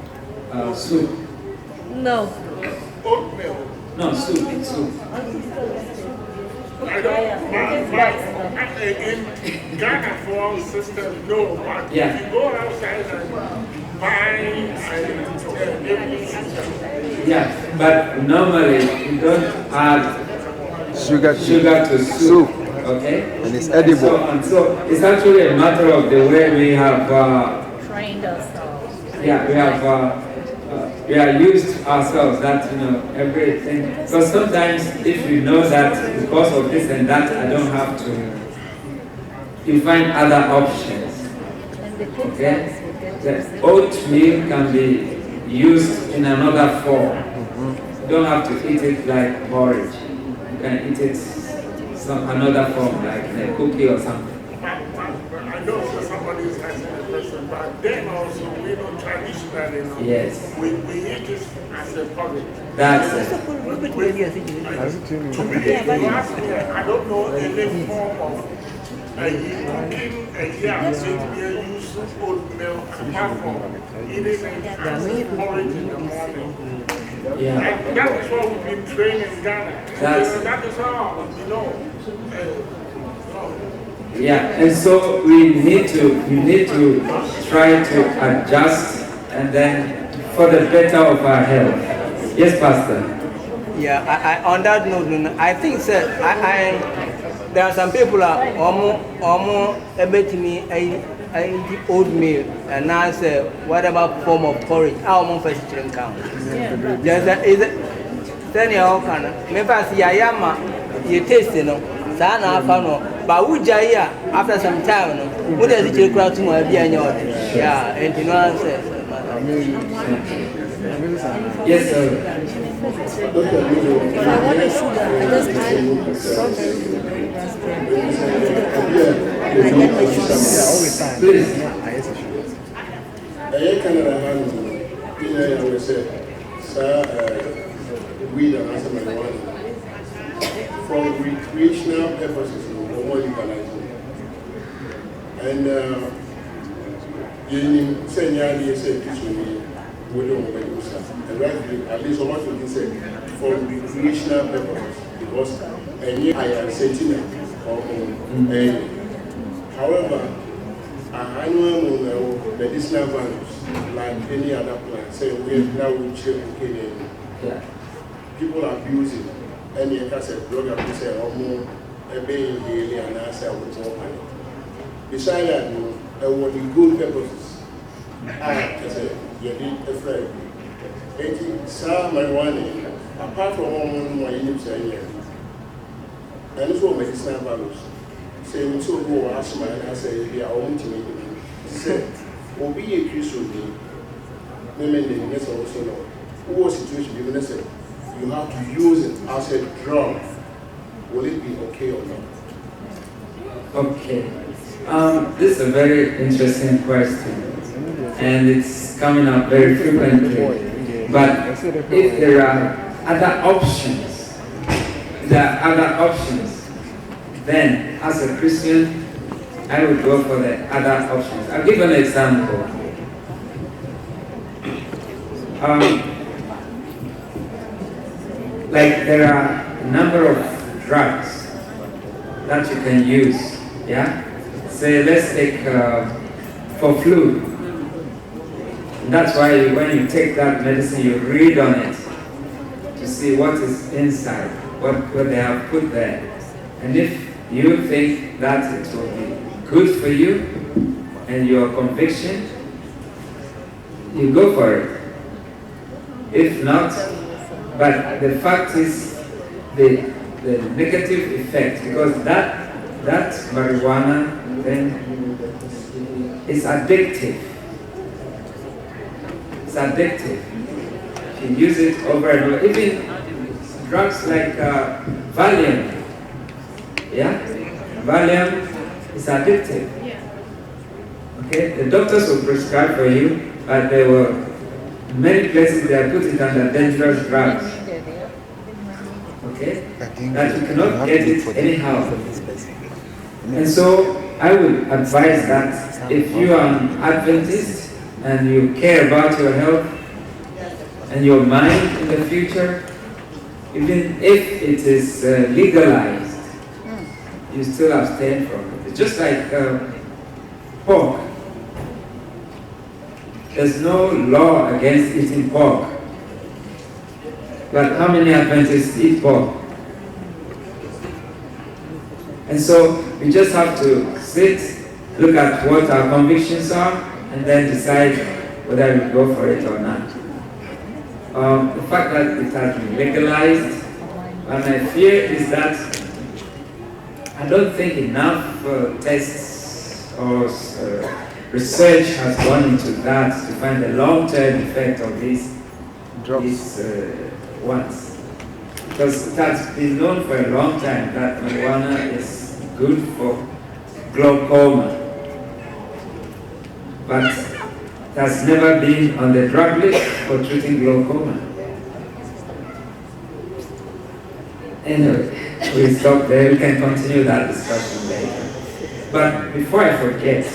soup? No. No, soup. In Ghana for system, no, but Yeah. if you go outside and buy Yeah, but normally you don't add Sugar to soup, okay? And it's edible. So it's actually a matter of the way we have, Trained ourselves. we are used ourselves that, everything. Because sometimes if you know that because of this and that, I don't have to, you find other options, And the cook okay? guys will get The oatmeal can be used in another form. You don't have to eat it like porridge. You can eat it another form, like in a cookie or something. I know somebody is asking a question, but then also we don't traditionally know. Yes. We eat it as a porridge. That's it. I don't know any form of cooking a yam to use oatmeal apart from eating it as a porridge in the morning. Yeah. And that is what we've been trained in Ghana. That is all, Yeah, and so we need to try to adjust and then for the better of our health. Yes, Pastor. Yeah, I on that note, I think sir, there are some people are almost able to me I eat oatmeal and now say whatever form of porridge. I almost first drink count. Yes, is it? Then you all can. Maybe I see Yama, you taste no. Sana afano, but we jaya after some time no. We just take crowd to my beer yeah, and you know answer. Yes, sir. If I want a sugar, I just add strawberry, blueberry, raspberry. I get my sugar. Please. Canada hand, I will say, sir, weed and answer marijuana. From recreational purposes, no more legalizing. And you say, you say, we don't want to and rightly, at least so much we can say, for recreational purposes, because any higher sentinel or however, annual medicinal values, like any other plant, say we now we chill people abuse it. Any cassette drug abuse or more a baby daily and answer with more money. Besides that, what the good purposes, I say, you need a friend. Some marijuana, apart from one more in here, and it's all medicinal values. Say, we so go ask my and I say, we are own to me. Say, will be a Christian, women in this also know. Who was situation given us? You have to use it as a drug. Will it be okay or not? Okay. This is a very interesting question, and it's coming up very frequently. But if there are other options, then as a Christian, I would go for the other options. I'll give an example. Like there are a number of drugs that you can use, yeah? Say let's take, for for flu. And that's why when you take that medicine, you read on it to see what is inside, what they have put there. And if you think that it will be good for you and your conviction, you go for it. If not, but the fact is the negative effect, because that marijuana then is addictive. It's addictive. You use it over and over. Even drugs like Valium. Yeah? Valium is addictive. Okay? The doctors will prescribe for you, but there were many places they are put it under dangerous drugs. Okay? That you cannot get it anyhow. And so I would advise that if you are an Adventist and you care about your health and your mind in the future, even if it is legalized, you still abstain from it. It's just like pork. There's no law against eating pork. But how many Adventists eat pork? And so we just have to sit, look at what our convictions are, and then decide whether we go for it or not. The fact that it has been legalized, and my fear is that I don't think enough tests or research has gone into that to find the long-term effect of these ones. Because it has been known for a long time that marijuana is good for glaucoma. But it has never been on the drug list for treating glaucoma. Anyway, we stop there. We can continue that discussion later. But before I forget,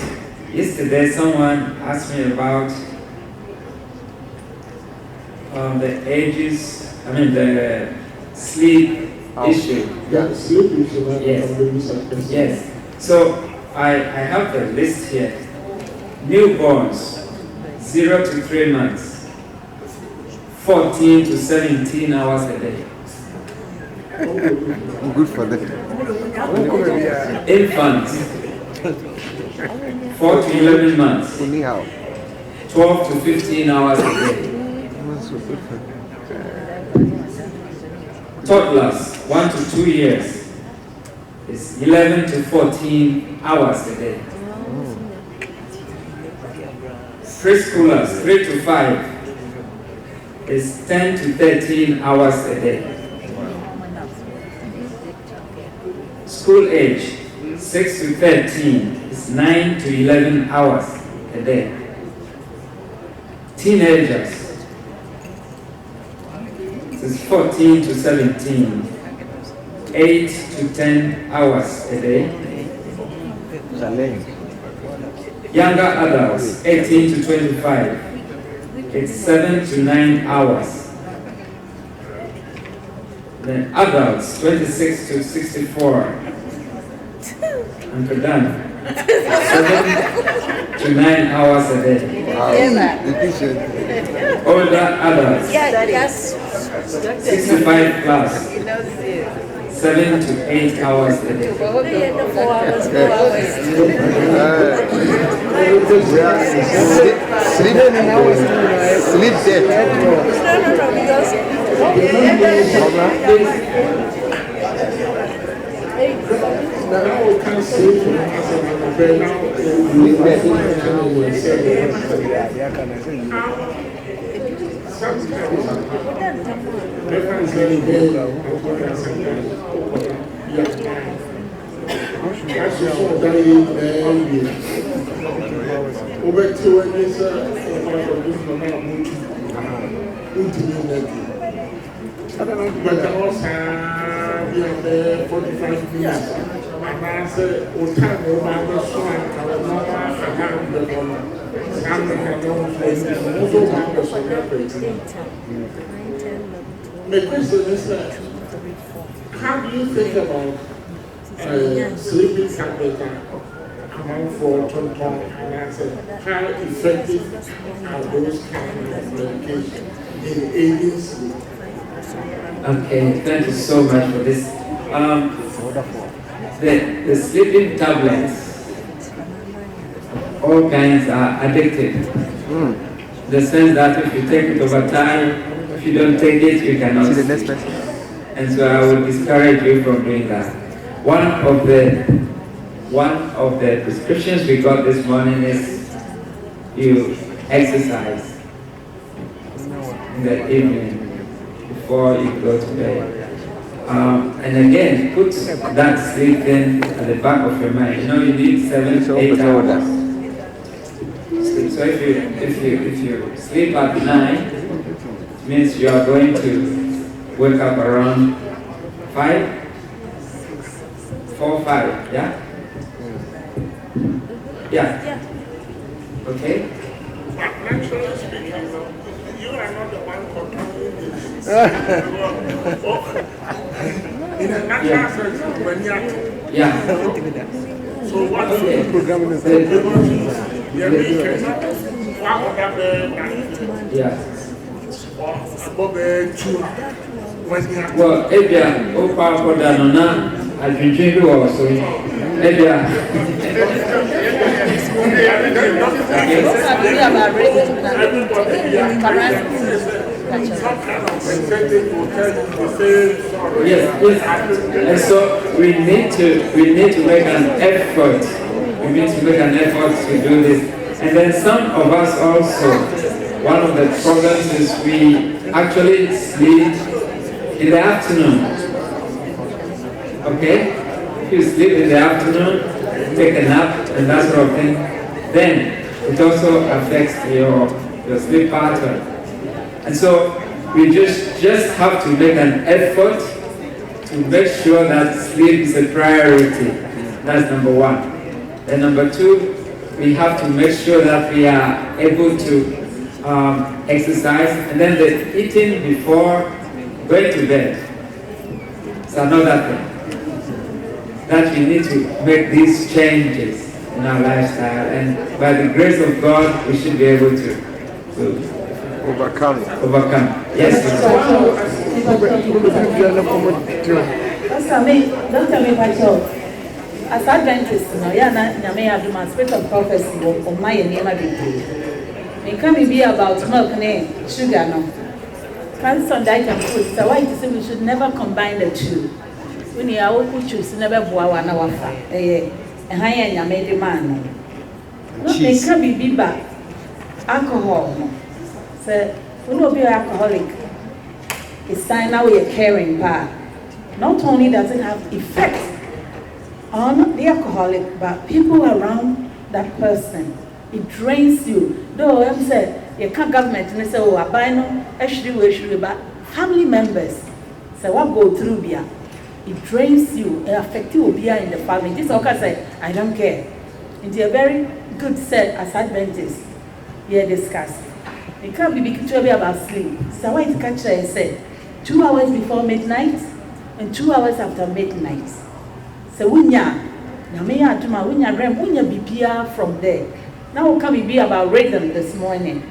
yesterday someone asked me about the sleep issue. Yeah, sleep issue. Yes. So I have the list here. Newborns, 0 to 3 months, 14 to 17 hours a day. Good for them. Infants, 4 to 11 months, 12 to 15 hours a day. Toddlers, 1 to 2 years, is 11 to 14 hours a day. Preschoolers, 3 to 5, is 10 to 13 hours a day. School age, 6 to 13, is 9 to 11 hours a day. Teenagers, is 14 to 17, 8 to 10 hours a day. Younger adults, 18 to 25, it's 7 to 9 hours. Then adults, 26 to 64, and done, 7 to 9 hours a day. Older adults, 65 plus, 7 to 8 hours a day. Sleep debt. But also, 45 minutes. And I said, "What time will I go? So I will not have the woman. I'm not going to the question is, how do you think about sleeping tablet? for Tonton, and I said, how effective are those kind of medications in aiding sleep? Okay, thank you so much for this. The sleeping tablets, all kinds are addictive. The sense that if you take it over time, if you don't take it, you cannot sleep. And so I would discourage you from doing that. One of the prescriptions we got this morning is you exercise in the evening before you go to bed. And again, put that sleep in at the back of your mind. You know, you need 7 to 8 hours. So if you sleep at 9, it means you are going to wake up around 5, 4, 5, yeah? Yeah. Okay? Naturally speaking, you are not the one controlling this. In a natural sense, when you are. Yeah. So what Okay. Yeah. Well, Ebia, Opa, Podanona, I can drink you also. Ebia. Yes. And so we need to make an effort. We need to make an effort to do this. And then some of us also, one of the problems is we actually sleep in the afternoon. Okay? If you sleep in the afternoon, take a nap and that sort of thing, then it also affects your sleep pattern. And so we just have to make an effort to make sure that sleep is a priority. That's number one. And number two, we have to make sure that we are able to exercise, and then the eating before going to bed. It's another thing. That we need to make these changes in our lifestyle, and by the grace of God, we should be able to overcome. Yes. As Adventists, spirit of prophecy of my name. It can be about milk and sugar. No, cancer diet and food. So why to say we should never combine the two? When you are all choose, never boil one hour. And high and made a man. No, it can be biba alcohol. So when you be alcoholic, it's sign now you're caring part. Not only does it have effects on the alcoholic, but people around that person. It drains you. Though I'm saying you can't government and say, oh, I buy no actually, but family members say what go through beer. It drains you, it affects you beer in the family. This okay say, I don't care. It's a very good set as Adventists here discussed. It can't be about sleep. So why it catch and say 2 hours before midnight and 2 hours after midnight. So wunya bipia from there. Now can be about rhythm this morning.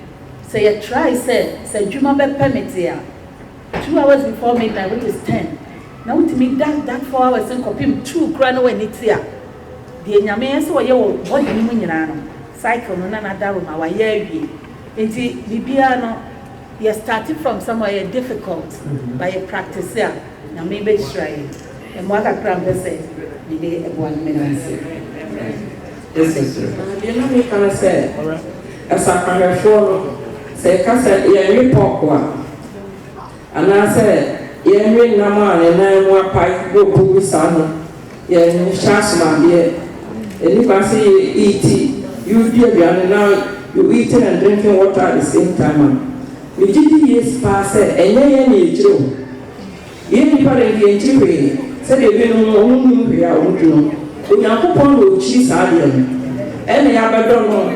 So you try say Juma be permit here. 2 hours before midnight, which is 10. Now to me that 4 hours and copy 2 crown when it's here. The nyame so ye what do you mean cycle no na that room our year bi. Enti bibia no you started from somewhere difficult by a practice here. Now maybe try. And what I can say, we did 1 minute. Yes, sister. You know me can say, as I can follow, say, Cassa, you report. And I said, you ain't no man, and I want pipe, go put with son. You ain't Shasman here. And if I say you eat it, you do, and now you eating and drinking water at the same time. We did years pass, and you ain't true. You ain't putting said they been on we are would we are upon the cheese adian. Any other don't know.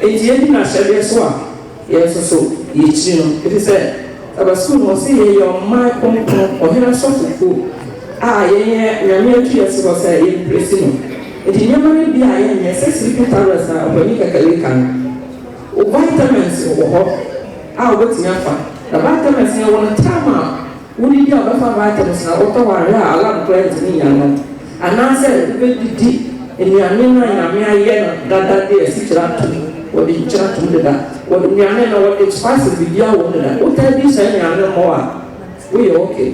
It's in a shabby swap. Yes, so each it is said. Our school was saying your my uncle or here soft food. Ah, yeah, your mere tears was a impressing. It is never be a necessary tablets when you can. Vitamins I wait in the vitamins here one time. Would you have vitamins now? What are alarm plans in Yan? And I said, very deep in your name, that day, 6 what the chat to that. What the young what it's fast with your woman. What are these and more? We are okay,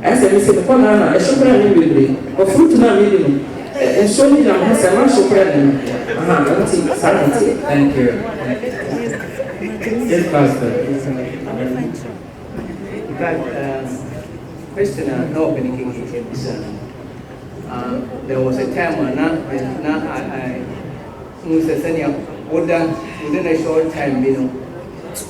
as I said, the banana, a sugar and everything, or fruit and everything. And so many of us are also pregnant. Thank you. Yes, Pastor. In fact, question no opening there was a time when I was a senior within a short time, you know,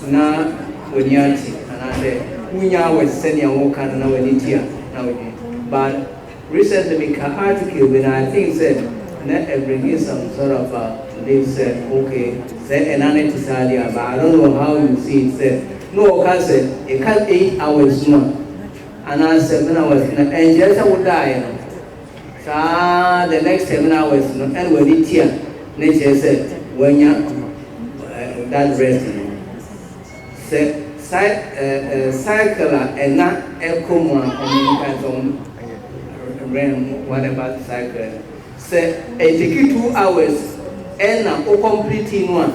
now when you're and I said, we are with senior walk and now we need here now. But recently, make an article when I think said, net bringing some sort of they said, okay, said an anxiety, but I don't know how you see it. Said, no, I said, it can't 8 hours more. And I said, when I was in the angels, I would die. So the next 7 hours, and when it here, nature said, when you that rest, said, cycle and not echo more on whatever cycle. Say, it take 2 hours and now completing one.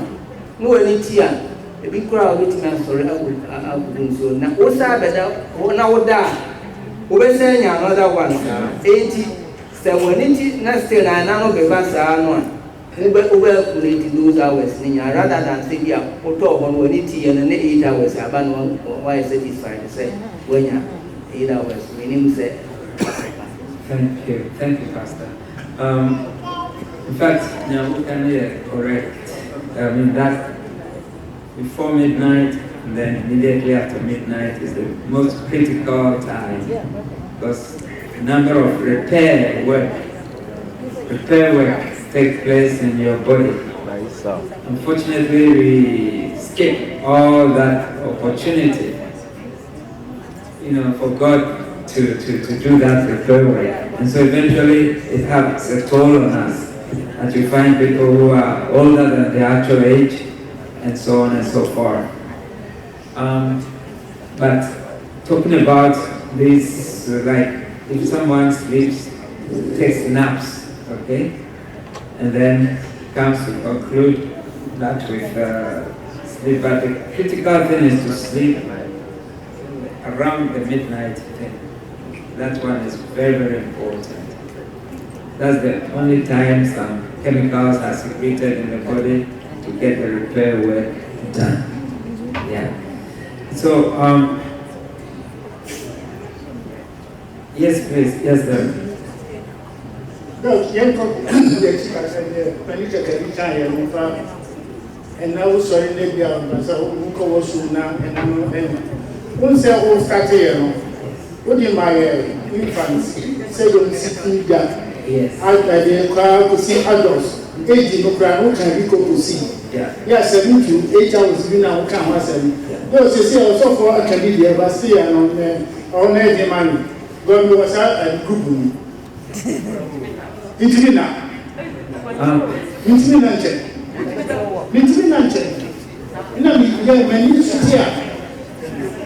No any tear. A big crowd with me, sorry, I would so. Now, what's that better? One hour die. We're saying another one. 80, 70, next year, I now be fast. Over those hours, rather than say, yeah, or talk on when it's and 8 hours. I ban one, why satisfied to say, when you're 8 hours, meaning say. Thank you, Pastor. In fact, now we can hear correct. I mean that before midnight and then immediately after midnight is the most critical time because the number of repair work takes place in your body. Unfortunately, we skip all that opportunity, for God to do that repair work. And so eventually it has a toll on us. As you find people who are older than their actual age, and so on and so forth. But talking about this, like if someone sleeps, takes naps, okay, and then comes to conclude that with sleep. But the critical thing is to sleep around the midnight thing. That one is very, very important. That's the only time some chemicals are secreted in the body to get the repair work done. Yeah. So, yes, please. Yes, sir. And now, sorry, maybe I'm so now, and I'm once I will start here. What in my infancy, say you see that. Yes. I crowd to see adults. 8 no crowd, who can we go to see? Yes, 7 to 8 hours, you know, come once a week. No, say also for I can be there, but see, and on the money. God was out and good. It's me now. It's me now. It's me now. You know, when you sit here.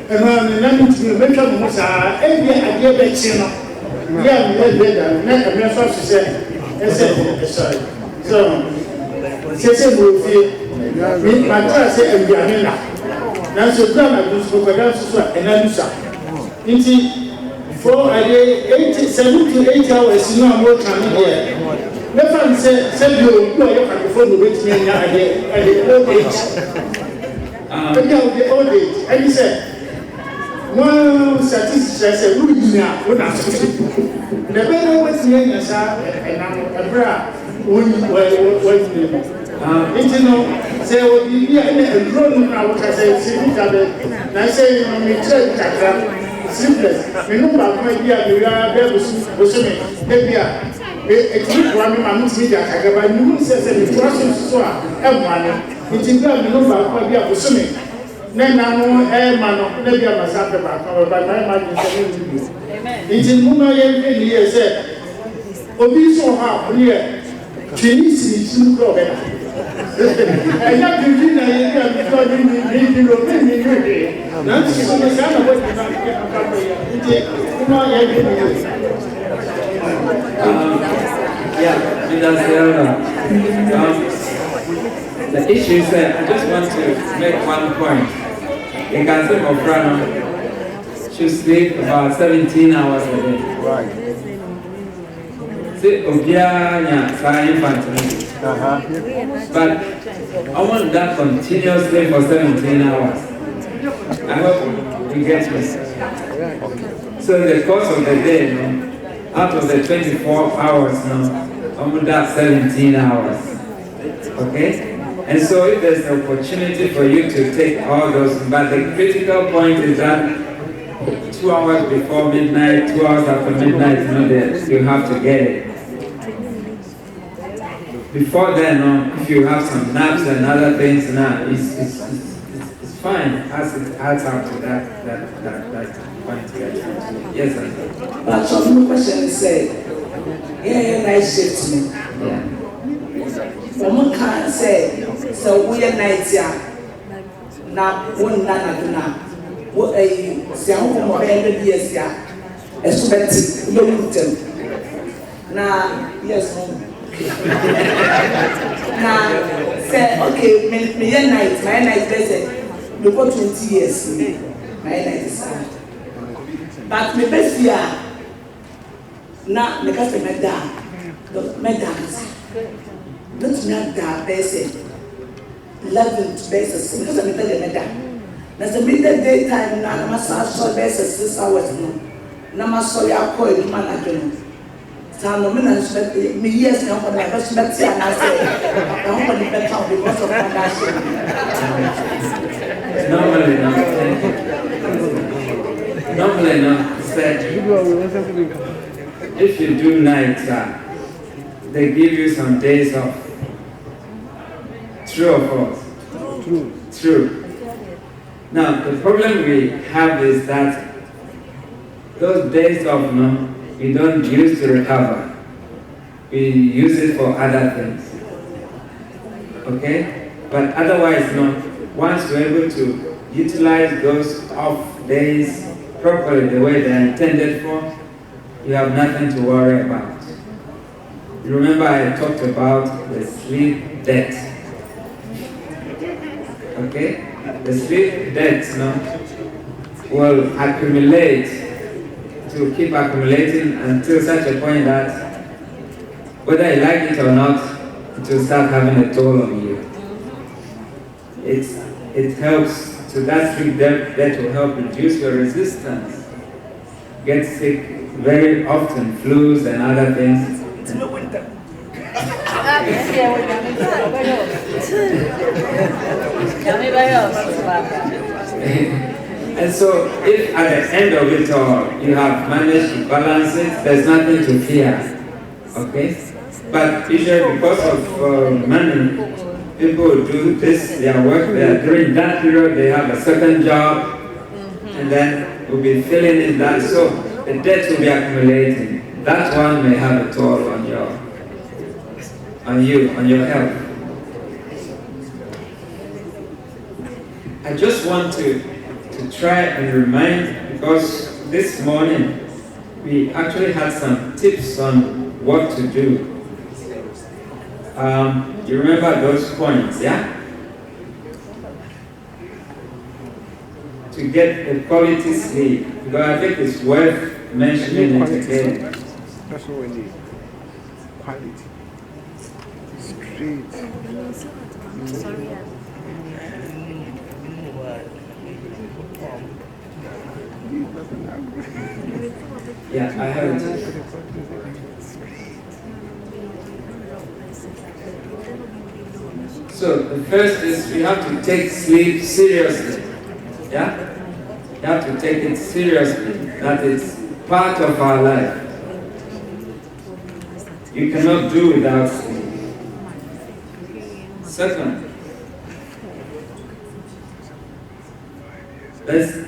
And I'm to make a most every idea that you know. Yeah, I'm not to say, sorry. So, say, will feel my class and we are here now. Now, so, I do spoke about and I do so. For a day, 7 to 8 hours, you know, I'm working here. Never say, you are before the wait me at the old age. The old age, and he said, no statistics say we now what am the better was here as and I'm a bra what you know say what you hear and grown now what I say I say me tell that sleepless me no back my dear we are there was me baby it's one man to me that I you say the trust so everyone it's me no back my dear was me Nana no man no be a massacre but my imagine it's in Muna say Obi so how here Chinese club. I have to do that. The issue is that I just want to make one point. In Gaza Mofrano, she sleep about 17 hours a day. Right. See, Obianya, but I want that continuously for 17 hours. I hope you get me. So in the course of the day, you know, out of the 24 hours now, I want that 17 hours. Okay? And so if there's an opportunity for you to take all those, but the critical point is that 2 hours before midnight, 2 hours after midnight, you know, you have to get it. Before then, if you have some naps and other things, now it's fine. It adds up to that point. Yes, sir. But some question say, yeah, nice shift. Yeah. Someone can't say, so we are night here. Now, one nana, what a sound of 100 years here, expected long term. Now, yes, now, say, okay, me night, my night, they say, you got 20 years, my night is sad. But me best year, now, me cast me down, don't not that person 11 to basis because I'm telling you that. There's a midday daytime now, I'm a basis 6 hours. No, I'm sorry, I'll call you man. I don't know. Some women me years now, but I just met you and I say, I don't want to bet out because of that. Normally, no. If you do night, they give you some days off. True or false? True. Now, the problem we have is that those days off, we don't use to recover. We use it for other things. Okay? But otherwise, once you're able to utilize those off days properly the way they're intended for, you have nothing to worry about. You remember I talked about the sleep debt. Okay? The sleep debt will accumulate, to keep accumulating until such a point that whether you like it or not, it will start having a toll on you. It helps, to that sleep debt will help reduce your resistance. Get sick very often, flus and other things. And so if at the end of it all you have managed to balance it, there's nothing to fear. Okay? But usually because of money, people do this, their work, during that period they have a second job, and then will be filling in that. So the debt will be accumulating. That one may have a toll on your health. I just want to try and remind, because this morning we actually had some tips on what to do. You remember those points, yeah? To get a quality sleep, because I think it's worth mentioning it again. That's what we need. Quality. Straight. Yeah, I heard it. So the first is we have to take sleep seriously. Yeah? You have to take it seriously. That is part of our life. You cannot do without sleep. Second,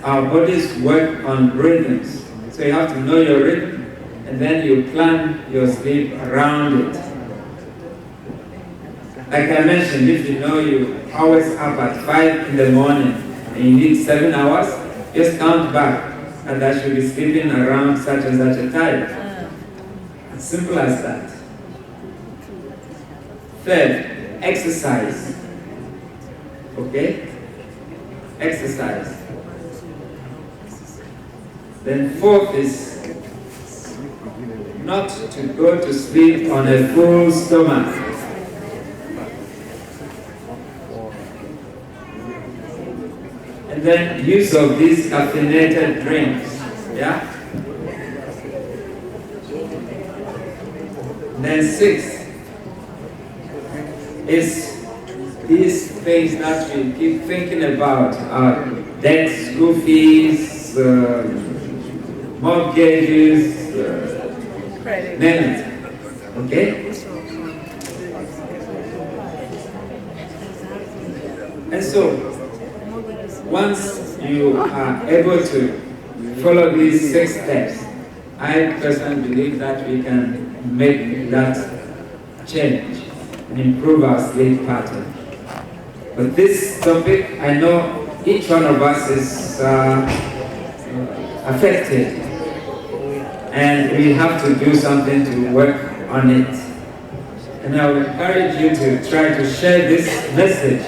our bodies work on rhythms. So you have to know your rhythm, and then you plan your sleep around it. Like I mentioned, if you know you're always up at 5 in the morning and you need 7 hours, just count back, and I should be sleeping around such and such a time. As simple as that. Third, exercise. Okay? Exercise. Then fourth is not to go to sleep on a full stomach. And then use of these caffeinated drinks. Yeah? Then sixth is these things that we keep thinking about, debt, school fees, mortgages, name it. Okay? And so, once you are able to follow these 6 steps, I personally believe that we can make that change and improve our sleep pattern. But this topic, I know each one of us is affected, and we have to do something to work on it. And I would encourage you to try to share this message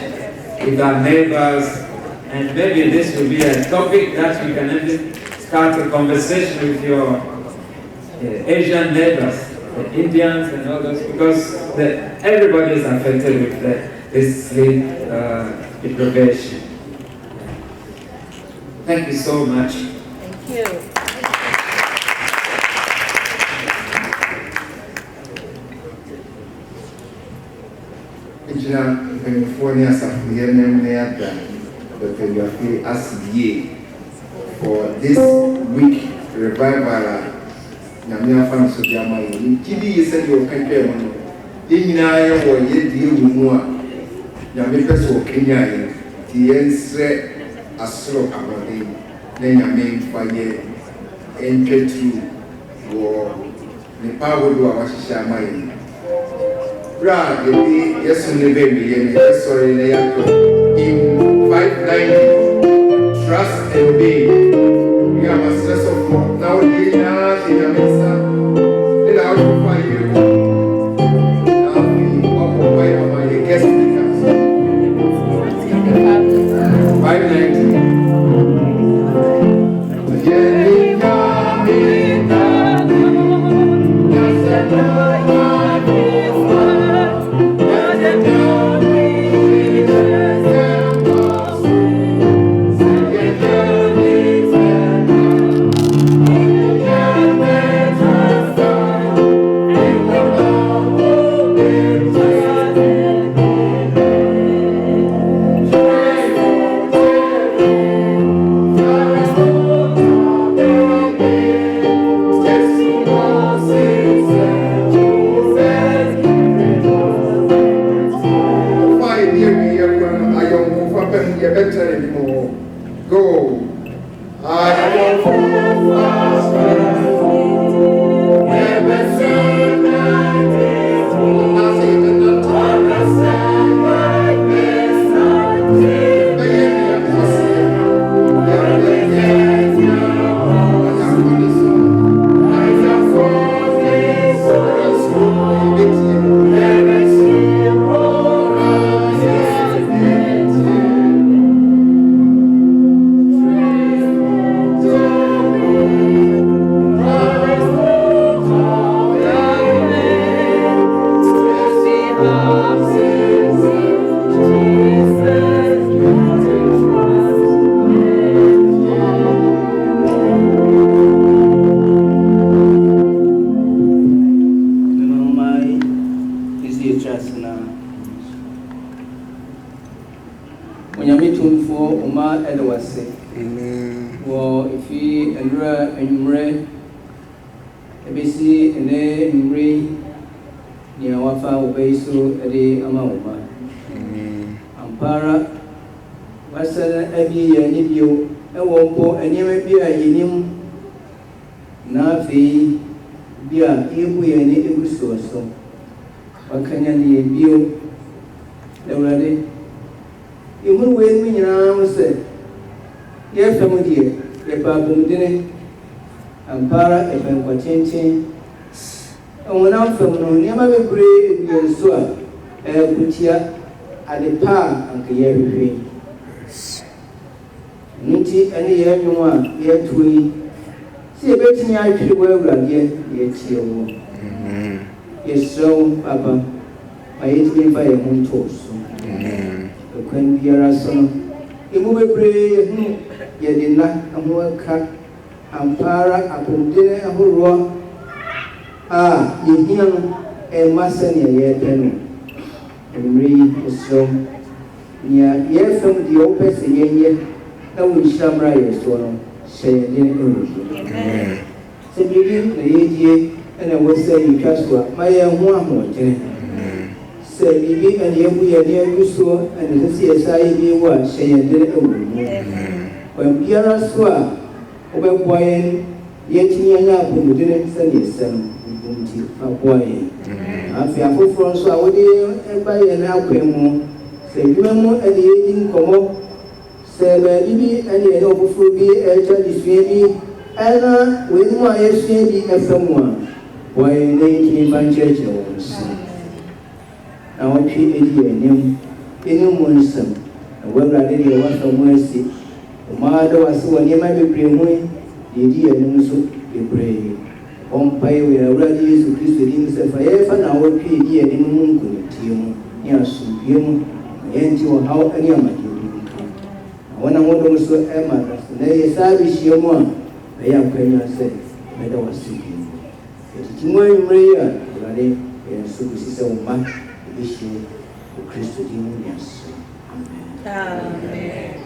with our neighbors, and maybe this will be a topic that you can even start a conversation with your Asian neighbors, the Indians and others, because everybody is affected with this sleep deprivation. Thank you so much. Thank you. For this week revival, Namia Fan Sodiama, Kidi said your country, Dinaya or Yedi, Yamikas or Kenya, Tiense Asro Amadi, then Yamin Faye, enter through war, the power of our Shamai. Bra, the day, yes, only baby, and yes, sorry, they are in 590. Trust and be. We have a stress of now, in the Mesa, then I'll find you. Now, we occupy my guest speakers. 590. Go. I will Already, you will win me now, say, yes, some dear, the Papa Mudine, and Para, if I'm watching. And when I'm from never brave, you saw a put here at the park and Kayeri. Niti and the young one, yet we see a bit me. I feel well, yet you. Yes, so, Papa, I ate me by a moon toast. The Queen Biara son, you move a brave, yet in that and work and Para upon dinner and who ah, you hear a master near your penny. And read the song near yes, from the opus again. Now we shall write a song, say it. So, begin the age, and I will say, you trust what my young one more. Say, Bibi, and you we are near you so, and the CSI be what, say it. When Pierre Swa, over boy, yet you are who didn't send his son. Boy, I feel for so I would buy an alcohol. Say, you know, and the 18 come up. Say, baby, and the over for me, a child is baby, and with my SAB as someone. Why, 18 by church, now I treat it here in him, in him once, and when I did a one from mercy, the mother was so near my brain, the dear and also the brave. Umpire we are ready to Christ himself. I have an hour pay here in the moon. Yes, you and how any of my children. When I want to so Emma, they establish your one. I am going to say, I don't see you. It's more Maria, ready, and so this is a much issue for Christ. Amen.